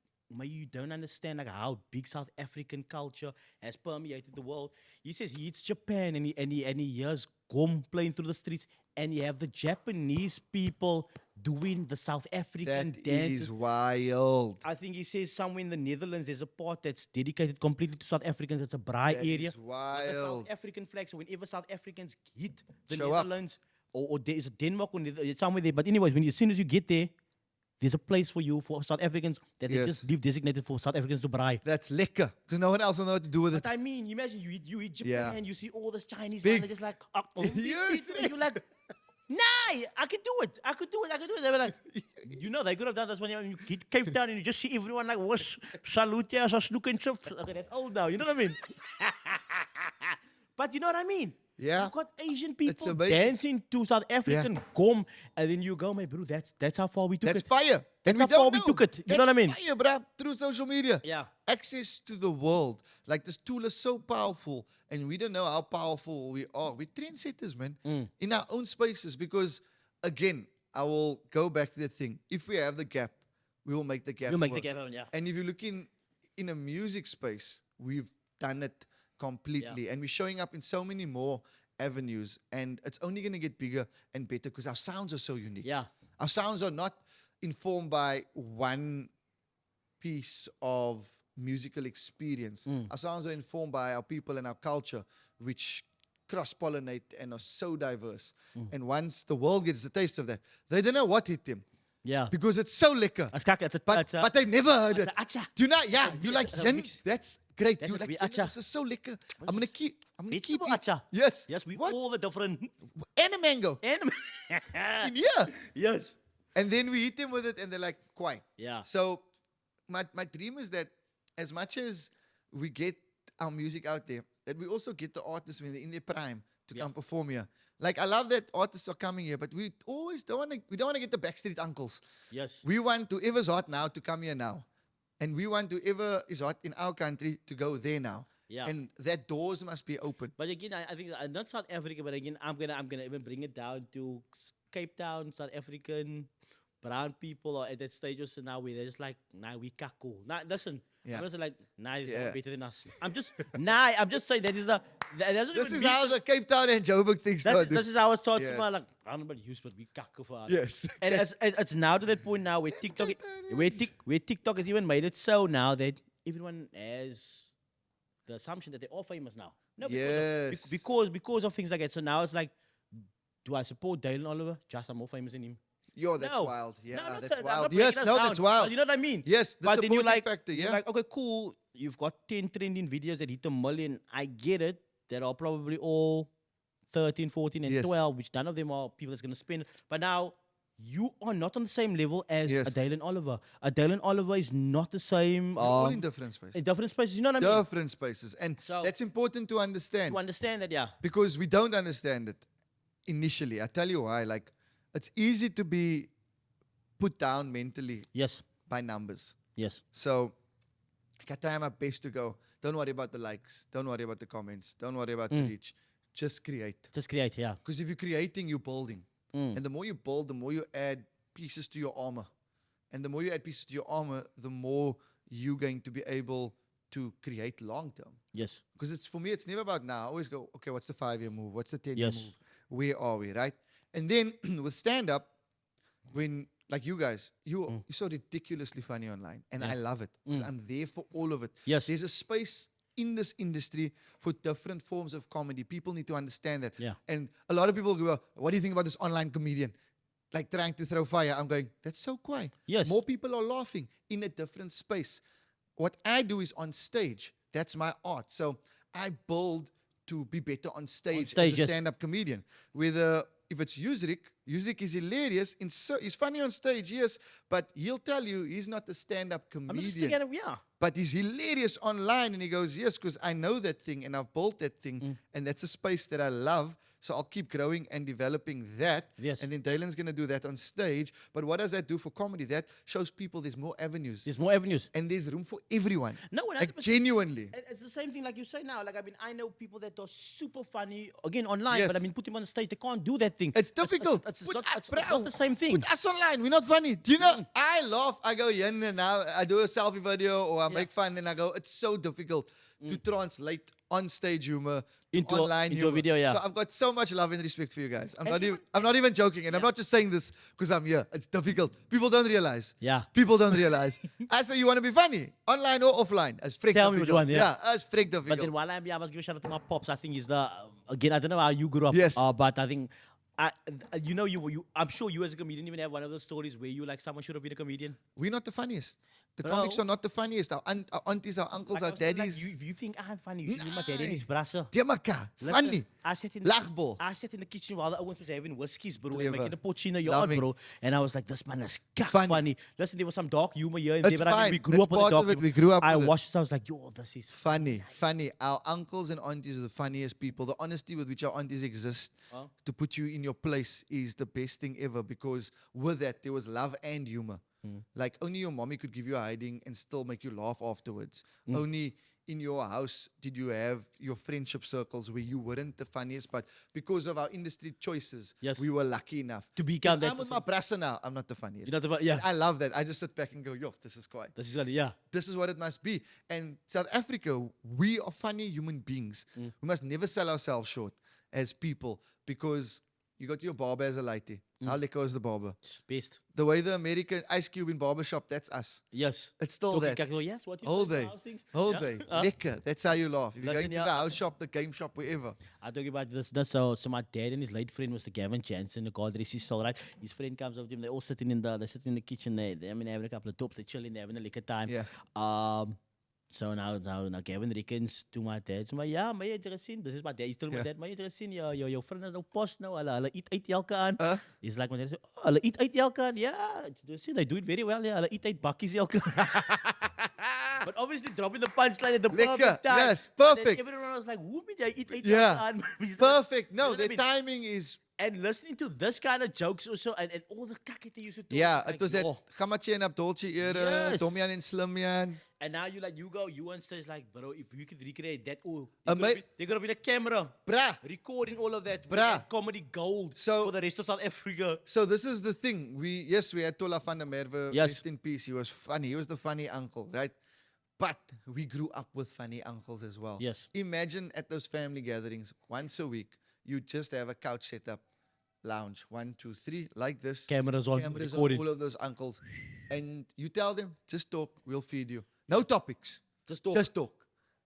you don't understand like how big South African culture has permeated the world. He says he hits Japan and he hears Gom playing through the streets, and you have the Japanese people doing the South African dances. That is wild. I think he says somewhere in the Netherlands there's a part that's dedicated completely to South Africans. It's a braai area. That is wild. The South African flag. So whenever South Africans hit the Netherlands or there is a Denmark or somewhere there. But anyways, as soon as you get there, there's a place for you for South Africans that they just leave designated for South Africans to braai. That's lekker, because no one else will know what to do with it. But I mean, imagine you eat Japan, you see all this Chinese big. Man, just like, yes. And you're like, nah, I could do it. They were like, you know, they could have done this when you get Cape Town and you just see everyone like, whoosh, salute, yeah, snook and chips. Okay, that's old now, you know what I mean? But you know what I mean? Yeah. You've got Asian people dancing to South African gom, and then you go, my bro, that's how far we took it. That's fire. That's how far we took it. You know what I mean? Fire, bro. Through social media. Yeah. Access to the world. Like, this tool is so powerful, and we don't know how powerful we are. We're trendsetters, man, in our own spaces, because, again, I will go back to the thing. If we have the gap, we will make the gap. You'll make the gap happen, yeah. And if you look in a music space, we've done it completely, and we're showing up in so many more avenues, and it's only going to get bigger and better because our sounds are so unique. Yeah. Our sounds are not informed by one piece of musical experience. Our sounds are informed by our people and our culture, which cross-pollinate and are so diverse. And once the world gets a taste of that, they don't know what hit them. Yeah. Because it's so lekker. But they've never heard it. Do you know? Yeah. You're like, that's great. You're like, this is so lekker. I'm going to keep acha. Yes. Yes, we all the different. And a mango. Yeah. Yes. And then we hit them with it and they're like, quite. Yeah. So my dream is that as much as we get our music out there, that we also get the artists when they're in their prime to come perform here. Like, I love that artists are coming here, but we always don't want to get the backstreet uncles. Yes. We want whoever's hot now to come here now. And we want whoever is hot in our country to go there now. Yeah. And that doors must be open. But again, I think not South Africa, but again, I'm gonna even bring it down to Cape Town, South African brown people are at that stage also now where they're just like, nah, we kaku. Nah, listen. I'm just like, nah, he's better than us. I'm just saying that is this is how the Cape Town and Joburg thing started. This is how it starts. Yes. Like, I don't know about use, but we kaku for us. Yes. And it's now to that point now where TikTok has even made it so now that everyone has the assumption that they are famous now. No, because of things like that. So now it's like, do I support Dalin Oliver? Just I'm more famous than him. Yo, that's wild. Yeah, no, that's wild. Yes, that's wild. You know what I mean? Yes, the but then you're like, factor, you're like, okay, cool. You've got 10 trending videos that hit 1 million. I get it. They're all probably all 13, 14, and 12, which none of them are people that's going to spend. But now, you are not on the same level as a Dalin Oliver. A Dalin Oliver is not the same. We're all in different spaces. In different spaces, you know what I mean? Different spaces. And so, that's important to understand. To understand that, yeah. Because we don't understand it initially. I tell you why. Like, it's easy to be put down mentally by numbers. Yes. So I try my best to go, don't worry about the likes. Don't worry about the comments. Don't worry about the reach. Just create. Just create, yeah. Because if you're creating, you're building. And the more you build, the more you add pieces to your armor. And the more you add pieces to your armor, the more you're going to be able to create long term. Yes. Because for me, it's never about now. I always go, okay, what's the 5-year move? What's the 10-year move? Where are we, right? And then with stand-up, when, like you guys, you're so ridiculously funny online. And I love it. I'm there for all of it. Yes. There's a space in this industry for different forms of comedy. People need to understand that. Yeah. And a lot of people go, what do you think about this online comedian? Like trying to throw fire. I'm going, that's so quiet. Yes. More people are laughing in a different space. What I do is on stage. That's my art. So I build to be better on stage, stage, as a yes. stand-up comedian. Whether if it's Yusrik is hilarious. He's funny on stage, yes, but he'll tell you he's not a stand-up I'm just comedian. together, yeah. But he's hilarious online, and he goes, yes, because I know that thing, and I've built that thing, and that's a space that I love. So I'll keep growing and developing that. Yes. And then Dalin's going to do that on stage. But what does that do for comedy? That shows people there's more avenues. There's more avenues. And there's room for everyone. No, 100%. Like, genuinely. It's the same thing like you say now. Like, I mean, I know people that are super funny, again, online, Yes. but I mean, put them on the stage, they can't do that thing. It's difficult. It's Put not, us, it's not the same thing. Put us online. We're not funny. Do you know? I laugh. I go, yeah, and now I do a selfie video or I make fun, and I go, it's so difficult to translate on stage humor to Into online a humor. video, yeah. So I've got so much love and respect for you guys. I'm And not even joking, and I'm not just saying this because I'm here. It's difficult. People don't realize. Yeah. People don't realize. I say you want to be funny, online or offline. It's freak Tell me difficult. which one, yeah. It's freak But difficult. then while I'm here, I must give a shout out to my pops. I think he's the, again, I don't know how you grew up. Yes. But I think, you know, I'm sure you as a comedian even have one of those stories where you like someone should have been a comedian. We're not the funniest. The Bro. comics are not the funniest. Our aunties, our uncles, Like, I our was thinking, daddies. Like, if you think I'm funny, you should be my daddy and his brother. Demaka, funny. I sat in Lagbol. I sat in the kitchen while the Owens was having whiskeys, bro, Clever. and making a pochino yard, Loving. bro. And I was like, this man is Funny. funny. Listen, there was some dark humor here and It's there, but I mean, fine. we grew It's up with the part dark of it. humor. We grew up I with it. watched this, I was like, yo, this is Funny. Our uncles and aunties are the funniest people. The honesty with which our aunties exist to put you in your place is the best thing ever, because with that, there was love and humor. Like, only your mommy could give you a hiding and still make you laugh afterwards. Only in your house did you have your friendship circles where you weren't the funniest, but because of our industry choices, Yes. we were lucky enough. to become If that I'm with my brasa now, I'm not the funniest. You know, yeah. I love that. I just sit back and go, yo, this is quiet. This is funny, yeah. This is what it must be. And South Africa, we are funny human beings. We must never sell ourselves short as people, because you go to your barber as a lady. How lekker is the barber? Best. The way the American Ice Cube in barbershop, that's us. Yes. It's still Talking that. capital, yes, what you Whole say, day. house things. Whole Yeah. day. Lekker. That's how you laugh. If you're Listen, going to the house shop, the game shop, wherever. I talk about this. So my dad and his late friend was the Gavin Jansen, the God rest his soul, right? His friend comes up to him. They're all sitting in the kitchen. They having a couple of tops. They're chilling. They're having a liquor time. Yeah. So now Gavin reckons to my dad. So my yeah, maar jy het gesien. This is my dad. He's telling my dad, maar jy het gesien jou vriend is nou pos nou. Hulle eet uit elke aan. He's like my dad. Oh, hulle eat uit elke aan. Yeah, they do it very well. Yeah, hulle eet uit bakkies elke aan. But obviously dropping the punchline at the Lekker. perfect time. Yes, And then perfect. everyone was like, hoe moet jy eet uit Yeah. elke aan? He's like, Perfect. No, you know what I the mean? timing is. And listening to this kind of jokes also, and all the kakkie they used to talk. Yeah, it's it was like, that oh. Gamatje en Abdolce era, Yes. Domian and Slimjan. And now you on stage like, bro, if you could recreate that, Ama- they're gonna be the camera Bruh. recording all of that, with Bruh. that comedy gold So- for the rest of South Africa. So this is the thing. We had Tola van der Merwe, Yes. rest in peace. He was funny. He was the funny uncle, right? But we grew up with funny uncles as well. Yes. Imagine at those family gatherings, once a week, you just have a couch set up, lounge, 1, 2, 3, like this. Cameras on, Cameras on recording. all of those uncles. And you tell them, just talk, we'll feed you. No topics. Just talk. Just talk.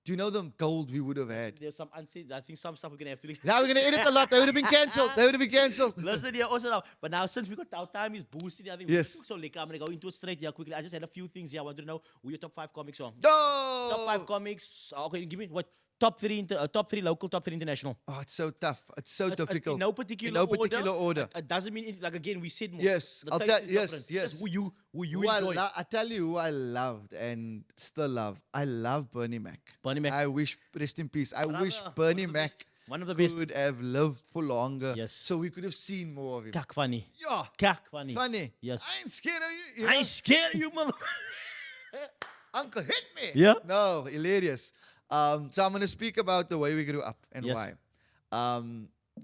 Do you know the gold we would have had? There's some unsaid. I think some stuff we're gonna have to. Now we're going to edit a lot. They would have been cancelled. They would have been cancelled. Listen here, also now. But now since we got our time is boosted, I think Yes. so like I'm gonna go into it straight here quickly. I just had a few things here. I want to know who your top 5 comics are. No! Top 5 comics. Okay, give me what top 3 top 3 local, top 3 international. Oh, it's so tough. It's so difficult. In no particular In no particular order. It doesn't mean like again we said more. Yes, The I'll taste tell- is yes, different. yes. Just who you Who I, enjoy. I tell you who I loved and still love. I love Bernie Mac. Bernie Mac. I wish, rest in peace. I wish Brother, Bernie one of the Mac best. One of the best. could have lived for longer. Yes. So we could have seen more of him. Kak funny. Yeah. Kak funny. Funny. Yes. I ain't scared of you. I ain't scared of you, mother. Uncle, hit me. Yeah. No, hilarious. So I'm going to speak about the way we grew up and Yes. why.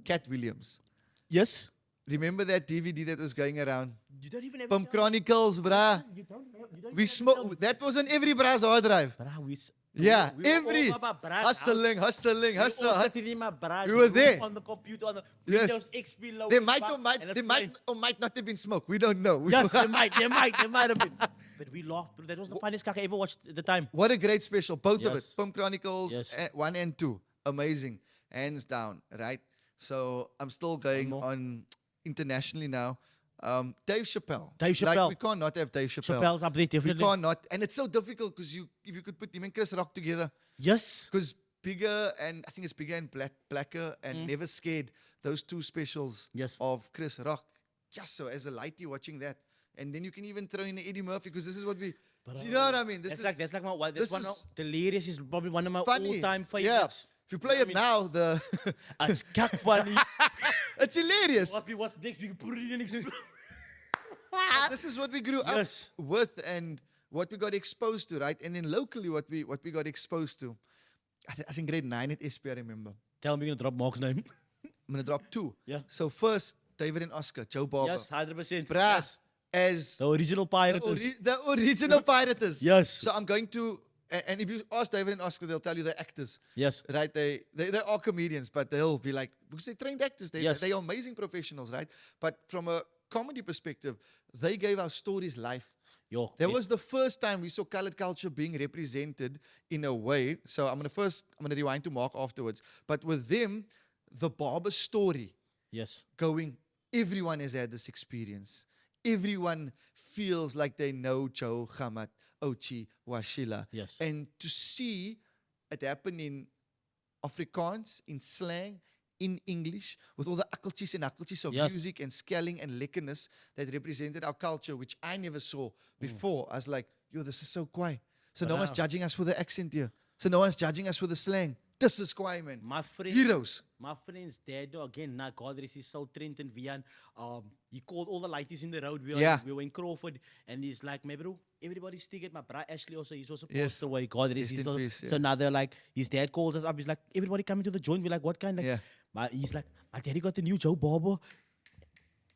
Cat Williams. Yes. Remember that DVD that was going around? You don't even have Pump Chronicles, bruh. You don't We even have smoke. That was on every bra's hard drive. Bruh, Yeah, we were every all about Brad's hustling. house. We were all Hustle. sitting in my barrage We were room there. on the computer, on the Yes. Windows XP logo. There might fuck, or might, and it's there might playing. or might not have been smoke. We don't know. Yes, there might have been. But we laughed. That was the funniest kaka I ever watched at the time. What a great special. Both of it. Yes. Pump Chronicles Yes. 1 and 2. Amazing. Hands down, right? So I'm still going more. on internationally now. Dave Chappelle. Dave Like, Chappelle. we can't not have Dave Chappelle. Chappelle's up there, We definitely. can't not. And it's so difficult because if you could put him and Chris Rock together. Yes. Because Bigger and I think it's Bigger and Blacker and Never Scared. Those two specials of Chris Rock. Just so as a lighty watching that, and then you can even throw in Eddie Murphy because this is what we. You know what I mean? That's like my this one. Delirious is probably one of my all-time favorites. Yeah. If you play it now, it's cack funny. It's hilarious. What's next? We can put it in and explode. This is what we grew up with and what we got exposed to, right? And then locally, what we got exposed to. I was in grade 9 at SP, I remember. Tell me you're gonna drop Mark's name. I'm gonna drop 2. Yeah. So first, David and Oscar, Joe Barber. Yes, 100%. Bruh, yes. As the original pirates. The original pirates. Yes. So I'm going to, and if you ask David and Oscar, they'll tell you they're actors. Yes. Right? They are comedians, but they'll be like, because they're trained actors. They are amazing professionals, right? But from a comedy perspective, they gave our stories life. That was the first time we saw colored culture being represented in a way. So I'm gonna rewind to Mark afterwards. But with them, the barber story. Yes. Going, everyone has had this experience. Everyone feels like they know Joe, Hamad, Ochi, Washila. Yes. And to see it happen in Afrikaans, in slang, in English, with all the akkeltjies and akkeltjies of music and skelling and lekkerness that represented our culture, which I never saw before. I was like, yo, this is so kwai. So no one's judging us for the accent here. So no one's judging us for the slang. This is kwai, man. My friend, heroes. My friend's dad, again, now God rest his soul, Trent and Vian. He called all the lighties in the road. We were in Crawford, and he's like, "My bro, everybody's ticket." My brother Ashley also, he's also passed away. God rest his soul. So now they're like, his dad calls us up. He's like, "Everybody coming to the joint." We're like, "What kind?" Like, he's like, "My daddy got the new Joe Barber."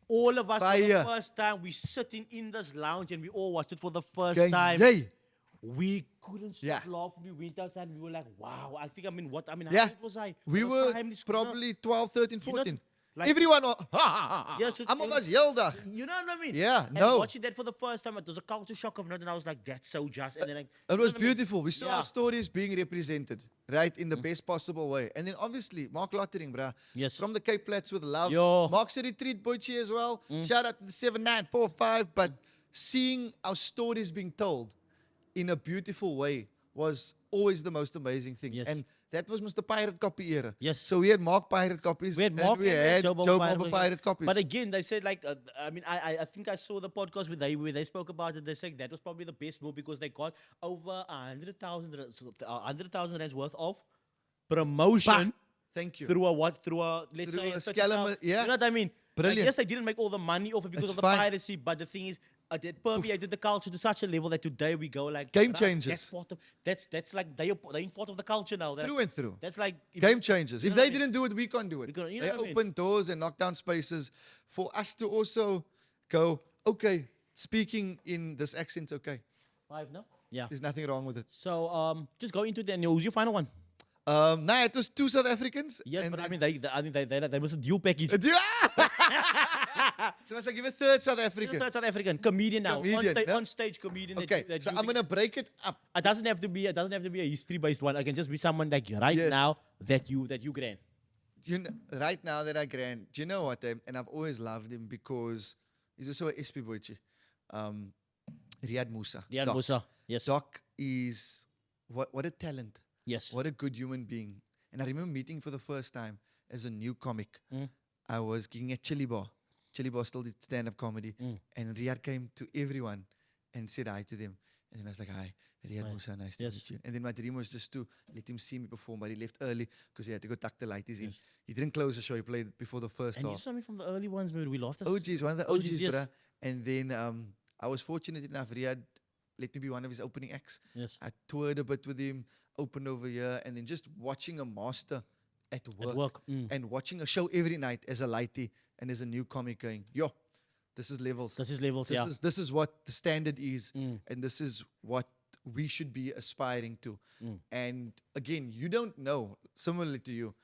All of us for the first time, we sitting in this lounge and we all watched it for the first time. We couldn't stop laughing. We went outside and we were like, wow. How old was I? We were probably 12, 13, 14. Like, everyone was, was yelled at. You know what I mean? Yeah, and watching that for the first time, it was a culture shock of note, and I was like, that's so just. And then it was beautiful. We saw our stories being represented, right, in the best possible way. And then obviously, Mark Lottering, bruh. Yes. From the Cape Flats with love. Yo. Mark's a retreat boychi as well. Shout out to the 7945. But seeing our stories being told in a beautiful way was always the most amazing thing. Yes. And that was Mr. Pirate Copy era. Yes. So we had Mark Pirate copies. We had Mark and we had Joe Barber Pirate copies. But again, they said like, I think I saw the podcast where they spoke about it. They said that was probably the best move because they got over 100,000 rands worth of promotion. Thank you. Through a let's say a scalum, yeah. You know what I mean? Brilliant. Like, yes, they didn't make all the money off it because of the piracy, but the thing is, it permeated the culture to such a level that today we go like game changers. That's like they're part of the culture now. Through and through. That's like game changers. If they didn't do it, we can't do it. They open doors and knock down spaces for us to also go, okay, speaking in this accent's okay. 5 now? Yeah. There's nothing wrong with it. So just go into the who's your final one? It was 2 South Africans. Yes, but I mean they was a dual package. So must I give a third South African? Third South African comedian now. On stage comedian. Okay, so I'm gonna break it up. It doesn't have to be a history based one. It can just be someone like now that you grand. Right now that I grand. Do you know what? And I've always loved him because he's also a SP boychi. Riyad Musa. Riyad Musa. Yes. Doc is what a talent. Yes. What a good human being. And I remember meeting for the first time as a new comic. I was gigging at Chili Bar. Chili Bar still did stand-up comedy. And Riyad came to everyone and said hi to them. And then I was like, hi, Riyad Musa, nice to meet you. And then my dream was just to let him see me perform, but he left early because he had to go tuck the lighties in. He didn't close the show. He played before the first half. And you saw me from the early ones, man. We laughed at OGs, one of the OGs, bruh. And then I was fortunate enough, Riyad let me be one of his opening acts. Yes. I toured a bit with him, opened over here, and then just watching a master at work. And watching a show every night as a lighty and as a new comic going, yo, this is levels. This is what the standard is, and this is what we should be aspiring to. And again, you don't know, similarly to you,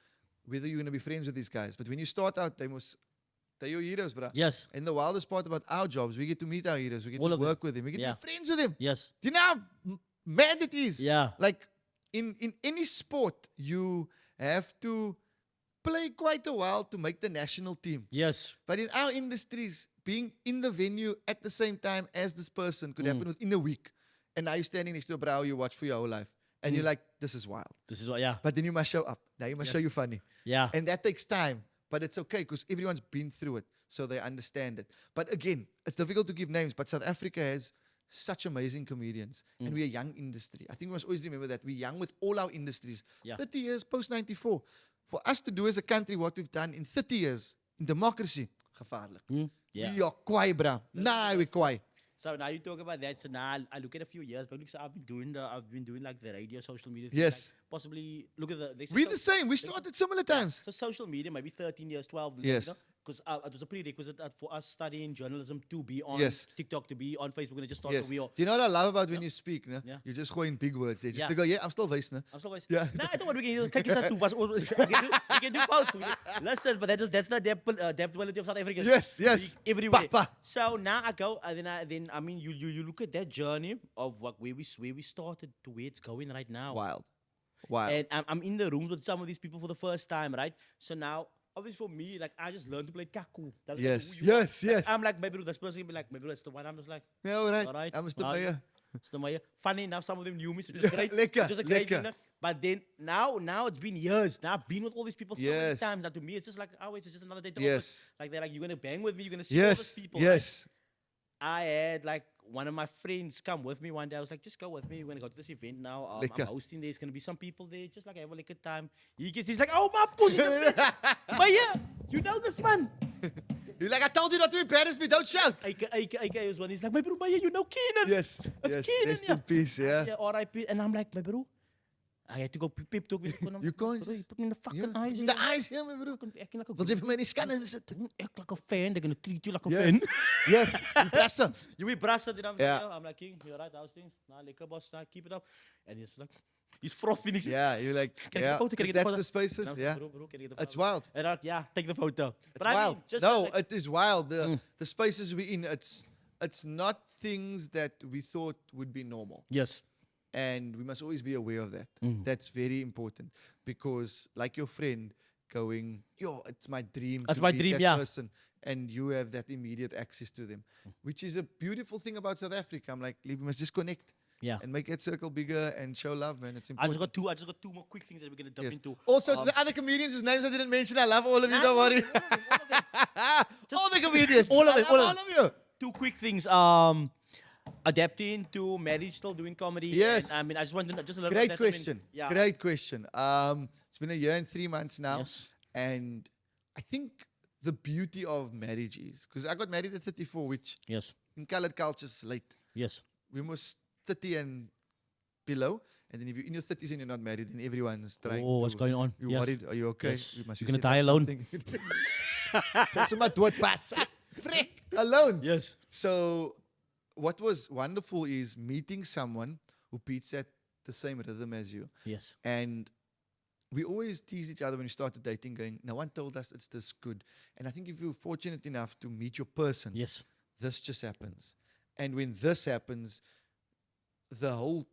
whether you're going to be friends with these guys. But when you start out, they're your heroes, bro. Yes. And the wildest part about our jobs, we get to meet our heroes. We get to work with them. We get to be friends with them. Yes. Do you know how mad it is? Yeah. Like, in any sport, you have to play quite a while to make the national team. Yes. But in our industries, being in the venue at the same time as this person could happen within a week. And now you're standing next to a bro you watch for your whole life. And you're like, this is wild. This is what, yeah. But then you must show up. Now you must show you funny. Yeah. And that takes time. But it's okay because everyone's been through it. So they understand it. But again, it's difficult to give names. But South Africa has such amazing comedians. And we're a young industry. I think we must always remember that. We're young with all our industries. 30 years post-94. For us to do as a country what we've done in 30 years in democracy, gevaarlijk. We are kwaai, bra. Nah, we're kwaai. So now you talk about that. So now I look at a few years, but look, so I've been doing like the radio, social media. Thing, Yes. Like possibly look at the. We're the same. We started similar times. So social media, maybe 13 years, 12 Yes. years. Because it was a prerequisite for us studying journalism to be on TikTok, to be on Facebook, and it just started. Yes. So we all. Do you know what I love about when you speak? No? Yeah. You just go in big words. There. Just Yeah. to go, I'm still wise. No? I'm still always. Yeah. No, I don't want to get too fast. We can do both. Listen, but that's not the adaptability of South Africans. Yes. Everywhere. Papa. So now I go, and then I mean, you look at that journey of where we started to where it's going right now. Wild. And I'm in the rooms with some of these people for the first time, right? So now, obviously for me, like I just learned to play kaku. That's Yes. Like, I'm like, maybe this person can be like, maybe that's the one. I'm just like, Yeah, all right. Alright, I'm Mr. alright. Mayor. it's the Maya. Funny enough, some of them knew me, so just great. Lekker, Just a great, lekker. But then now it's been years. Now I've been with all these people so many Yes. times. Now to me, it's just like, oh, it's just another day. To Yes. office. Like they're like, you're gonna bang with me. You're gonna see all these people. Right? Yes. I had like one of my friends come with me one day. I was like, just go with me. We're gonna go to this event now. I'm Lekker. hosting. There's gonna be some people there. Just like have a good time. He's like, oh my pussy, but yeah, you know this man. You're like, I told you not to embarrass me. Don't shout. AK was one. He's like, my bro, Maya, you know Keenan. Yes. It's Keenan. Rest in peace. Yeah. Yeah, R.I.P. And I'm like, my bro, I had to go pep talk with him. You can't Bro, you just- put me in the fucking Yeah. eyes. In the eyes, yeah, my bro. Acting like a Wil jy vir my nie scanner sit? don't act like a fan. They're gonna treat you like a Yes. fan. Yes. Impressive. You be brasser than Yeah. I'm like, King, you're right, those things. Nah, lekker boss, nah, keep it up. And he's like, he's frothing. He's Yeah, you're like, Can I get a photo? Can I get a that's photo? the spaces. And I'm Yeah. like, bro, can I get the It's photo? wild. And I'm like, yeah, take the photo. It's But I wild. mean, just No, like, it is wild. The spaces we're in, it's not things that we thought would be normal. yes. And we must always be aware of that. That's very important. Because like your friend going, it's my dream That's to my be dream, that yeah. person. And you have that immediate access to them. Which is a beautiful thing about South Africa. I'm like, we must just connect. Yeah. And make that circle bigger and show love, man. It's I important. just got two more quick things that we're gonna jump Yes. into. Also, to the other comedians whose names I didn't mention, I love all of you. Don't worry. All the comedians. all of I them, love all all of of you. Two quick things. Adapting to marriage, still doing comedy. Yes. And, I mean, I just want to just a little Great bit of that. question. Yeah. Great question. It's been a year and 3 months now. Yes. And I think the beauty of marriage is, because I got married at 34, which Yes. in colored culture is late. Yes. We must 30 and below. And then if you're in your 30s and you're not married, then everyone's trying Oh, to... what's going on? You Yeah. worried? Are you okay? Yes. Must You're you gonna set die up alone. something? That's my dood pas. Frick, alone. Yes. So what was wonderful is meeting someone who beats at the same rhythm as you. Yes. And we always tease each other when we started dating, going, no one told us it's this good. And I think if you're fortunate enough to meet your person, Yes. this just happens. And when this happens, the whole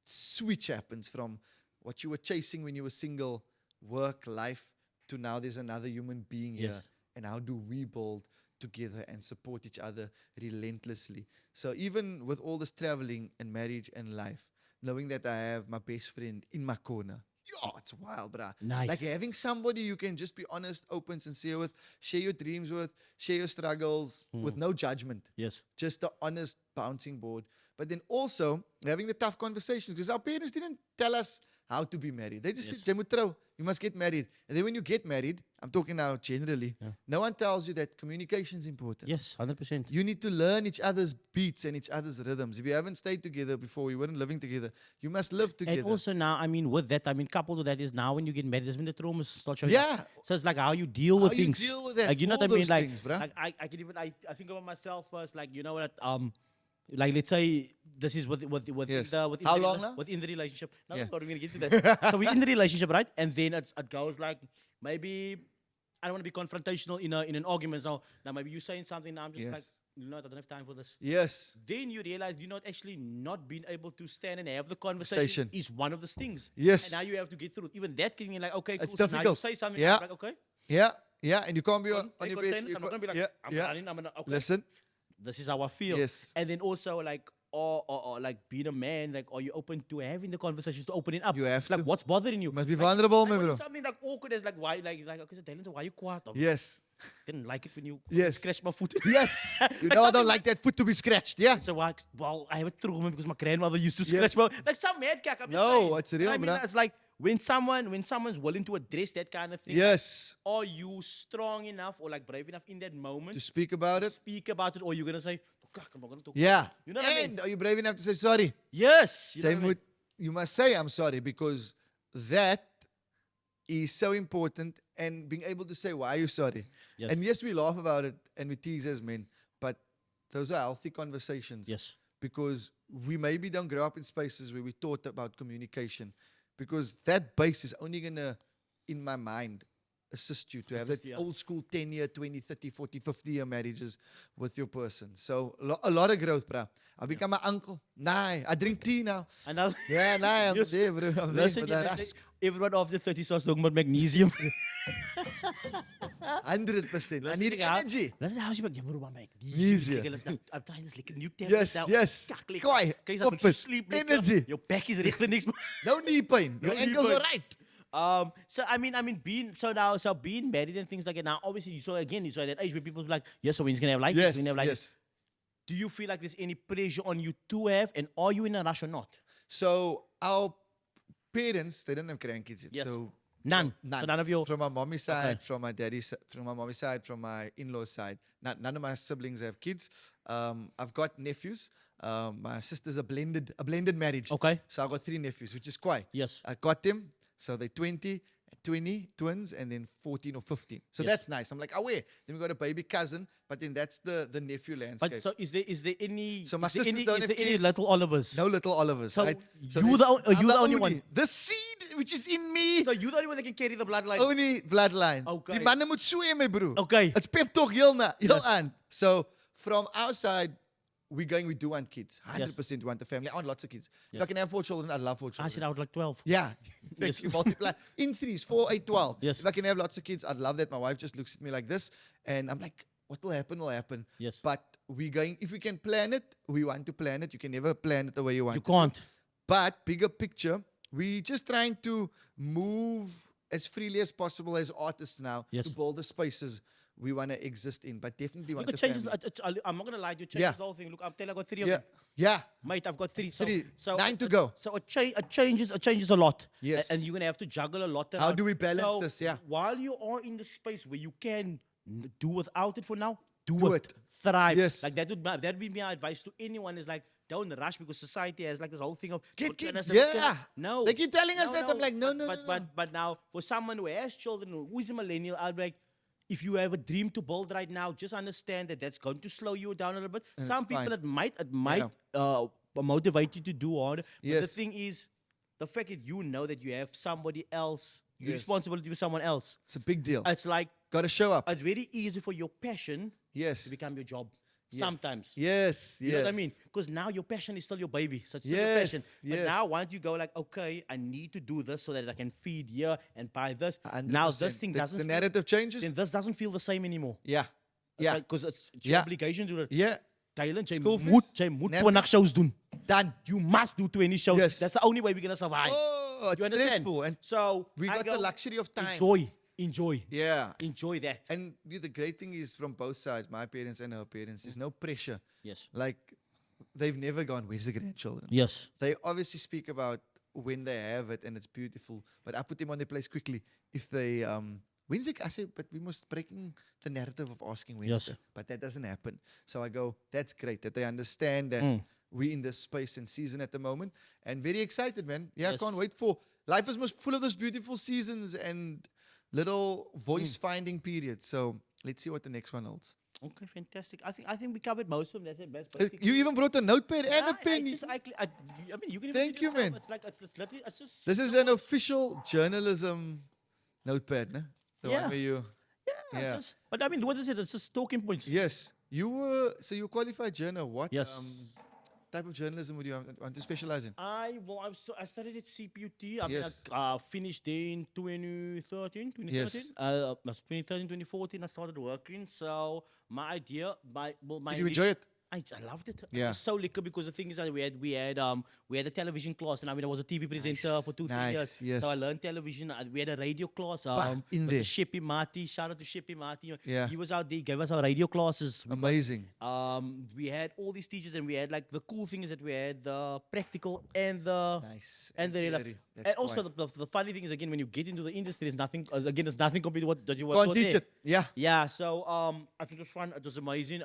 switch happens from what you were chasing when you were single, work, life, to now there's another human being here. Yes. And how do we build together and support each other relentlessly? So even with all this traveling and marriage and life, knowing that I have my best friend in my corner, it's wild, bruh. Nice. Like having somebody you can just be honest, open, sincere with, share your dreams with, share your struggles with no judgment. Yes. Just the honest bouncing board. But then also having the tough conversations, because our parents didn't tell us how to be married. They just said, "Jy moet trou, you must get married." And then when you get married, I'm talking now generally, no one tells you that communication is important. Yes. 100%. You need to learn each other's beats and each other's rhythms. If you haven't stayed together before, you weren't living together, you must live together. And also now, I mean, with that, I mean, coupled with that is now when you get married, there's been the trauma start showing Yeah. up. So it's like how you deal with How you things. deal with that, Like, you know all what I mean? those Like, things, bruh. like I can even, I think about myself first, like, you know what, like, let's say this is Yes. within How the, long now? within the relationship. No, Yeah. I'm not even going to get to that. So we're in the relationship, right? And then it goes like, maybe, I don't want to be confrontational in an argument. So now maybe you're saying something, now I'm just Yes. like, you know what, I don't have time for this. Yes. Then you realize you're not actually not being able to stand and have the conversation is one of the things. Yes. And now you have to get through it. Even that can be like, okay, cool. It's So now you difficult. say something, Yeah. I'm like, okay. Yeah. Yeah. And you can't be on Stay your content. page. I'm not going to be like, Yeah. I'm Yeah. running, I'm gonna, okay. Listen. This is how I feel. Yes. And then also like or like being a man, like, are you open to having the conversations, to opening up? You have like, to. what's bothering you? Must be Like, vulnerable, like my when bro. it's something like awkward as like, why, like, okay, so Dalin, so why you quiet? Yes. Didn't like it when you Yes. scratched my foot. Yes. You Like know I something don't like that foot to be scratched. Yeah. So well, I have a trauma because my grandmother used to Yes. scratch my, like some mad cack. I'm just No, saying. it's real, I mean, bruh. it's like when someone's willing to address that kind of thing. Yes. Like, are you strong enough or like brave enough in that moment To speak about to it. speak about it, or you're gonna say, "Fuck, I'm not gonna talk." Yeah. You know what I mean? And are you brave enough to say sorry? Yes. You know Same what I mean? with, you must say I'm sorry, because that is so important, and being able to say why you're sorry. Yes. And yes, we laugh about it and we tease as men, but those are healthy conversations. Yes. Because we maybe don't grow up in spaces where we taught about communication, because that base is only gonna, in my mind, assist you to have that old school 10-year, 20, 30, 40, 50-year marriages with your person. So a lot of growth, bro. I become an uncle. Nah, I drink tea now. Another. Yeah, nah, I'm Yes. there, bro. I'm there Listen, for that listen, rush. everyone after 30 starts talking about magnesium. 100%. I need energy. Listen, how's your magnesium? Magnesium. I'm trying this like new Yes, now. yes. Kak, Kwai, Kijk, focus, sleep, energy. Your back is recht the next month. No knee pain. Your No knee ankles pain. are right. So being married and things like that. Now, obviously, you saw at that age where people be like, yes, so when he's gonna have like this, Yes, when have like yes. this. Do you feel like there's any pressure on you to have, and are you in a rush or not? So our parents, they don't have grandkids yet. Yes. So None. none. So none of your. From my mommy's side, Okay. from my daddy's, from my mommy's side, from my in-laws side. None of my siblings have kids. I've got nephews. My sister's a blended marriage. Okay. So I got 3 nephews, which is quite. Yes. I got them. So they're 20 twins, and then 14 or 15. So Yes. that's nice. I'm like, aware. Then we got a baby cousin, but then that's the nephew landscape. But so is there any? So my is there sisters any, don't is have there any kids. little Olivers? No little Olivers. So right? you there's- I'm the only one. The seed which is in me. So you're the only one that can carry the bloodline. Only bloodline. Okay. Die manne moet swem, my bro. Okay. It's pep talk heel Yes. aan. So from our side, we do want kids. 100% we want a family. I want lots of kids. If I can have 4 children, I'd love 4 children. I said I would like 12. Yeah. Yes. You multiply in 3s, 4, 8, 12. Yes. If I can have lots of kids, I'd love that. My wife just looks at me like this, and I'm like, what will happen will happen. Yes. But if we can plan it, we want to plan it. You can never plan it the way you want. You can't. But bigger picture, we just trying to move as freely as possible as artists now Yes. to build the spaces we want to exist in. But definitely want Look, to it changes. I'm not gonna lie to you. It changes Yeah. the whole thing. Look, I'm telling you, I got 3 of Yeah. them. Yeah. Mate, I've got 3. So, 3. So 9 to go. So it changes a lot. Yes. And you're gonna have to juggle a lot. How around. do we balance So this? Yeah. While you are in the space where you can do without it for now, Do do it. it. Thrive. Yes. Like that would be my advice to anyone. Is like, don't rush, because society has like this whole thing of Get goodness, kids. goodness. Yeah. No. They keep telling us that. I'm like, no. But now for someone who has children, who is a millennial, I'll be like, if you have a dream to build right now, just understand that that's going to slow you down a little bit. And Some it's people fine. it might motivate you to do harder. But the Yes. thing is, the fact that you know that you have somebody else, your Yes. responsibility for someone else. It's a big deal. It's like Got to show up. it's very easy for your passion Yes. to become your job. Yes. Sometimes. Yes. You know what I mean? Because now your passion is still your baby. So it's still your Yes, passion. But yes. now once you go like, okay, I need to do this so that I can feed here and buy this. Now 100%. this thing The doesn't narrative changes. then this doesn't feel the same anymore. Yeah. Yeah. Because it's your Yeah. obligation to Yeah. Thailand. School fees, Jy moet nap- 20 shows doen. Done. You must do 20 shows. Yes. That's the only way we're gonna survive. Oh, it's you understand? stressful. And So we I got the luxury of time. Enjoy Yeah. that. And the great thing is from both sides, my parents and her parents, there's no pressure. Yes. Like, they've never gone, where's the grandchildren? Yes. They obviously speak about when they have it and it's beautiful. But I put them on their place quickly. If they, when's it? I say, but we must breaking the narrative of asking when. Yes. But that doesn't happen. So I go, that's great that they understand that we're in this space and season at the moment. And very excited, man. Yeah, Yes. I can't wait for, life is most full of those beautiful seasons and little voice finding periods. So let's see what the next one holds. Okay, fantastic. I think we covered most of them. That's it. Best. You even brought a notepad and Yeah, a pen. I mean, you can even Thank do it you, yourself. man. It's like it's literally it's just This is an official journalism notepad, no? The Yeah. one where you. yeah. Yeah. But I mean, what is it? It's just talking points. Yes. You were, so you qualified journal. What Yes. type of journalism would you want to specialize in? I started at CPUT. I mean, Yes. I finished there in 2013. Yes. 2013, 2014. I started working. So my idea, my Did you enjoy it? I loved it. It Yeah. was so liquor because the thing is that we had a television class, and I mean I was a TV presenter for 2-3 Nice, years. yes. So I learned television. We had a radio class. in there. Mr. Shippy Marty, shout out to Shippy Marty. Yeah. He was out there, gave us our radio classes. Amazing. We had all these teachers, and we had like the cool thing is that we had the practical and the Nice. and the theory. That's and also quite- the funny thing is again when you get into the industry, it's nothing. Again, it's nothing compared to what that you were Go and taught teach there. it. Yeah. Yeah, so I think it was fun. It was amazing.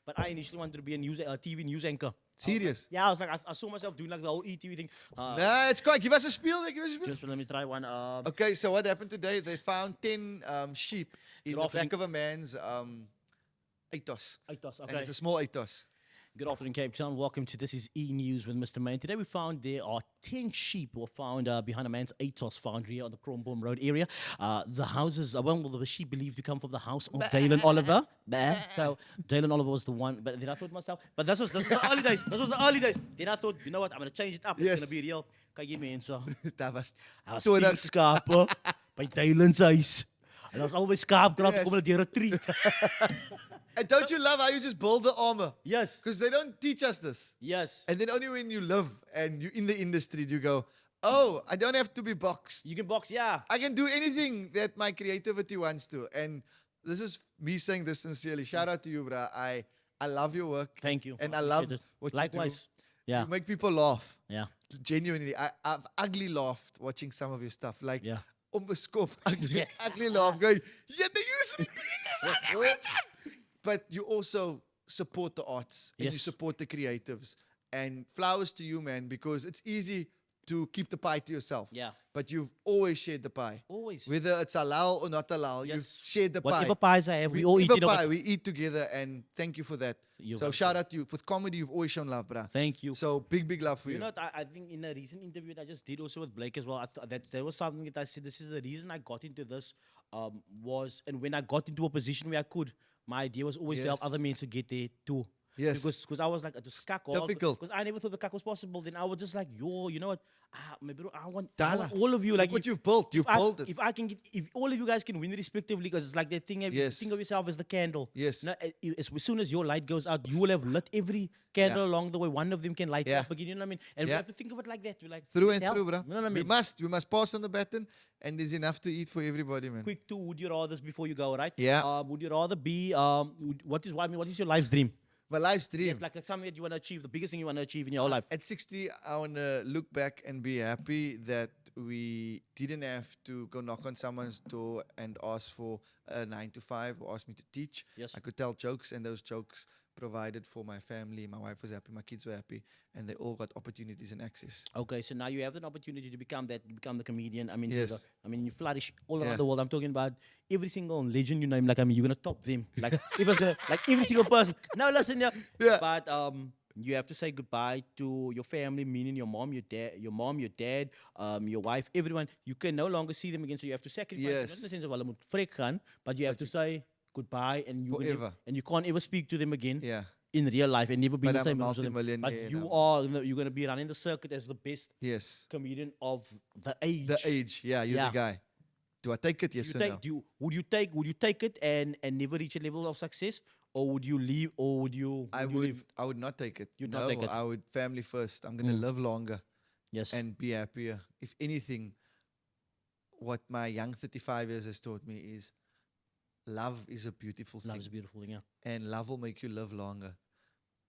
But I initially wanted to be a TV news anchor. Serious. Yeah, I was like, I saw myself doing like the whole ETV thing. Nah, it's quite. Give us a spiel. Give us a spiel. Just let me try one. Okay, so what happened today? They found 10 sheep in Good the afternoon. back of a man's ethos. Ethos, And okay. it's a small ethos. Good afternoon, Cape Town. Welcome to This is E News with Mr. Main. Today we found there are 10 sheep were found behind a man's ethos found here on the Chromeboom Road area. The houses, well, the sheep believed to come from the house of Dalin Oliver. So Dalin Oliver was the one. But then I thought to myself, but this was the early days. This was the early days. Then I thought, you know what? I'm going to change it up. Yes. It's going to be real. Can you me so? Dat was I was Toe being dat- skapen by Dalin's huis. En dat was always skaap kraap Yes. kom hulle deur 'n retreat. And don't you love how you just build the armor? Yes. Because they don't teach us this. Yes. And then only when you live and you're in the industry, you go, oh, I don't have to be boxed. You can box, yeah. I can do anything that my creativity wants to. And this is me saying this sincerely. Shout out to you, brah. I love your work. Thank you. And I love appreciate it. what Likewise. you do. Yeah. You make people laugh. Yeah. Genuinely. I've ugly laughed watching some of your stuff. Like, Yeah. onbeskof, ugly, Yeah. ugly laugh. Going, yeah, they use it. But you also support the arts and you Yes. support the creatives. And flowers to you, man, because it's easy to keep the pie to yourself. Yeah. But you've always shared the pie. Always. Whether it's halal or not halal, you've Yes. shared the Whatever pie. pies I have, we all eat Whatever it. pie, we eat together, and thank you for that. You're So welcome. shout out to you. With comedy, you've always shown love, bruh. Thank you. So big love for you. You know what, I think in a recent interview that I just did also with Blake as well, I thought that there was something that I said, this is the reason I got into this, was, and when I got into a position where I could, my idea was always to help Yes. other men to get there too. Yes. Because I was like, to skak Difficult. because I never thought the kak was possible. Then I was just like, yo, you know what? Maybe I want Dala. all of you. Like Look what you've built. You've built it. If I can get, if all of you guys can win respectively, because it's like that thing. Yes. Think of yourself as the candle. Yes. No, as soon as your light goes out, you will have lit every candle Yeah. along the way. One of them can light Yeah. up again. You know what I mean? And we Yeah. have to think of it like that. We're like Through let's and help. through, bro. You know what I mean? We must pass on the baton, and there's enough to eat for everybody, man. Quick two. Would you rather before you go, right? Yeah. Would you rather be what is your life's dream? My life's dream. It's like something that you want to achieve, the biggest thing you want to achieve in your whole life. At 60, I want to look back and be happy that we didn't have to go knock on someone's door and ask for a 9 to 5 or ask me to teach. Yes. I could tell jokes, and those jokes provided for my family. My wife was happy, my kids were happy, and they all got opportunities and access. Okay, so now you have an opportunity to become the comedian. I mean, Yes. you flourish all Yeah. around the world. I'm talking about every single legend you name. Like, I mean, you're gonna top them. Like, like every single person. No, listen, Yeah. But you have to say goodbye to your family, meaning your mom, your dad, your wife, everyone. You can no longer see them again, so you have to sacrifice. Yes. Not in the sense of hulle moet vrek gaan, but you have to say goodbye, and you Forever. and you can't ever speak to them again. Yeah. In real life, and never be But the I'm same. a as them. But multi-millionaire you now. are, you're gonna be running the circuit as the best Yes. comedian of the age. The age. Yeah, you're Yeah. the guy. Do I take it? Yes or no? Would you take it and never reach a level of success, or would you leave, or would you? I you would. leave? I would not take it. You'd no, not take it. I would family first. I'm gonna live longer Yes. and be happier. If anything, what my young 35 years has taught me is love is a beautiful Love thing, is a beautiful thing. Yeah. and love will make you live longer,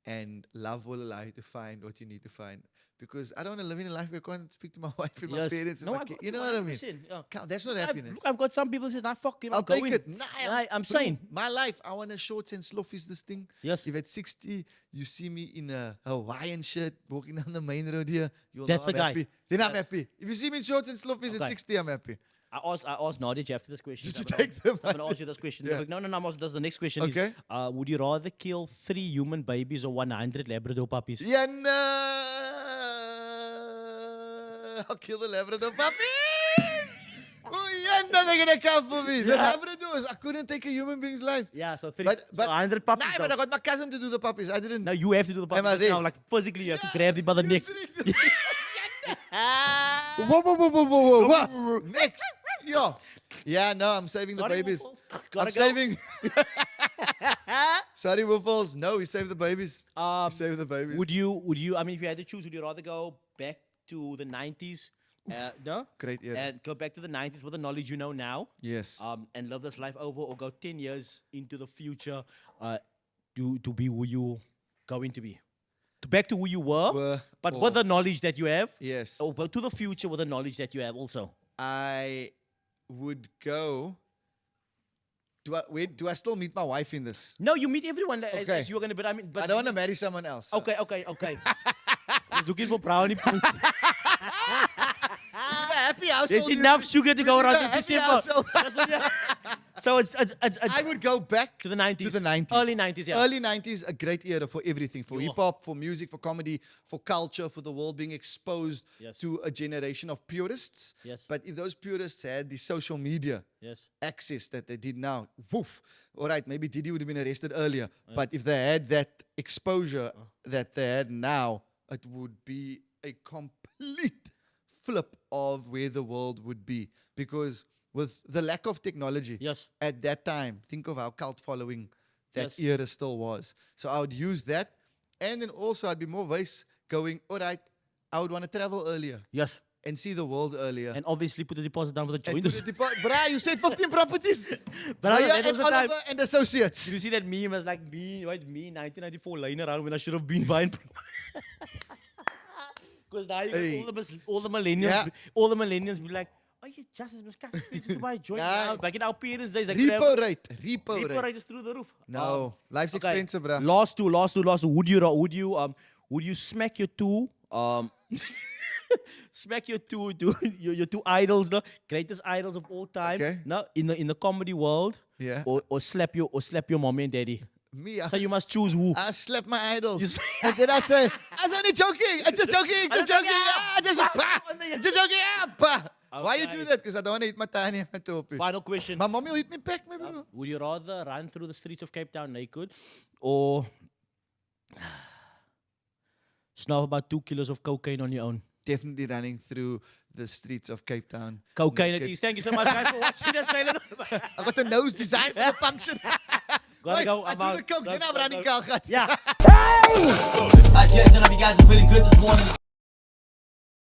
and love will allow you to find what you need to find. Because I don't want to live in a life where I can't speak to my wife and my Yes. parents and No, my I kids. got You know you what I mean? 100%, yeah. That's not happiness. Look, I've got some people say, "Nah, fuck it, I'll take going." it. Nah, I'm bro, saying. my life. I want a shorts and sloffies. This thing. Yes. If at 60 you see me in a Hawaiian shirt walking down the main road here, you'll That's know the I'm guy. happy. Then I'm Yes. happy. If you see me in shorts and sloffies Okay. at 60, I'm happy. I asked Nadic after this question. Did so you I'm gonna take them? so I'm going to ask you this question. Yeah. No, I'm asking, that's the next question. Okay. Is, would you rather kill 3 human babies or 100 Labrador puppies? Yeah, no. I'll kill the Labrador puppy. Oh, yeah, no, they're going to come for me. The Yeah. Labradors, I couldn't take a human being's life. Yeah, so 3, But 100 puppies. Nah, but I got my cousin to do the puppies. I didn't. Now you have to do the Am I puppies now. there? Like physically, you have to grab him by the neck. Whoa. Next. Yo. Yeah, no, I'm saving Sorry, the babies. Waffles. I'm Gotta go. saving. Sorry, Wolfels. No, we save the babies. We save the babies. Would you, I mean, if you had to choose, would you rather go back to the 90s? No? Great era. And go back to the 90s with the knowledge you know now. Yes. And live this life over, or go 10 years into the future to be who you going to be. Back to who you were, but with the knowledge that you have. Yes. Or go to the future with the knowledge that you have also. I would go. Do I still meet my wife in this? No, you meet everyone as you're going to be. I mean, but I don't want to marry someone else. So. Okay. Just looking for brownie points. Happy household. There's enough sugar to go around this December. So it's I would go back to the 90s. To the 90s. Early 90s, yeah. Early 90s, a great era for everything. For hip-hop, for music, for comedy, for culture, for the world being exposed to a generation of purists. Yes. But if those purists had the social media access that they did now, woof. All right, maybe Diddy would have been arrested earlier. But if they had that exposure that they had now, it would be a complete flip of where the world would be. Because with the lack of technology at that time, think of how cult following that era still was. So I would use that. And then also I'd be more wise going, all right, I would want to travel earlier. Yes. And see the world earlier. And obviously put the deposit down for the joiners. Bruh, you said 15 properties. That was the time. Oliver and Associates. Did you see that meme? It was like me, 1994 lying around when I should have been buying. Because now you got all the millennials be like, oh, you just as much expensive to buy a joint now. Back in our parents' days, like repo rate is through the roof. No, life's expensive, bro. Last two. Would you smack your two your two idols, no? Greatest idols of all time, no? In the comedy world, or slap your mommy and daddy. Me, so you must choose who. I slap my idols. And then I say, I was only joking. I'm just joking. Just joking. Why you do that? Because I don't want to hit my tiny and my topi. Final question. My mommy will hit me back, maybe. Would you rather run through the streets of Cape Town naked, or snuff about 2 kilos of cocaine on your own? Definitely running through the streets of Cape Town. Cocaine at ease. Thank you so much, guys, for watching this. I got the nose designed for the function. Gotta go. I do the coke, then I'm running. Yeah. I just don't know if you guys are feeling good this morning.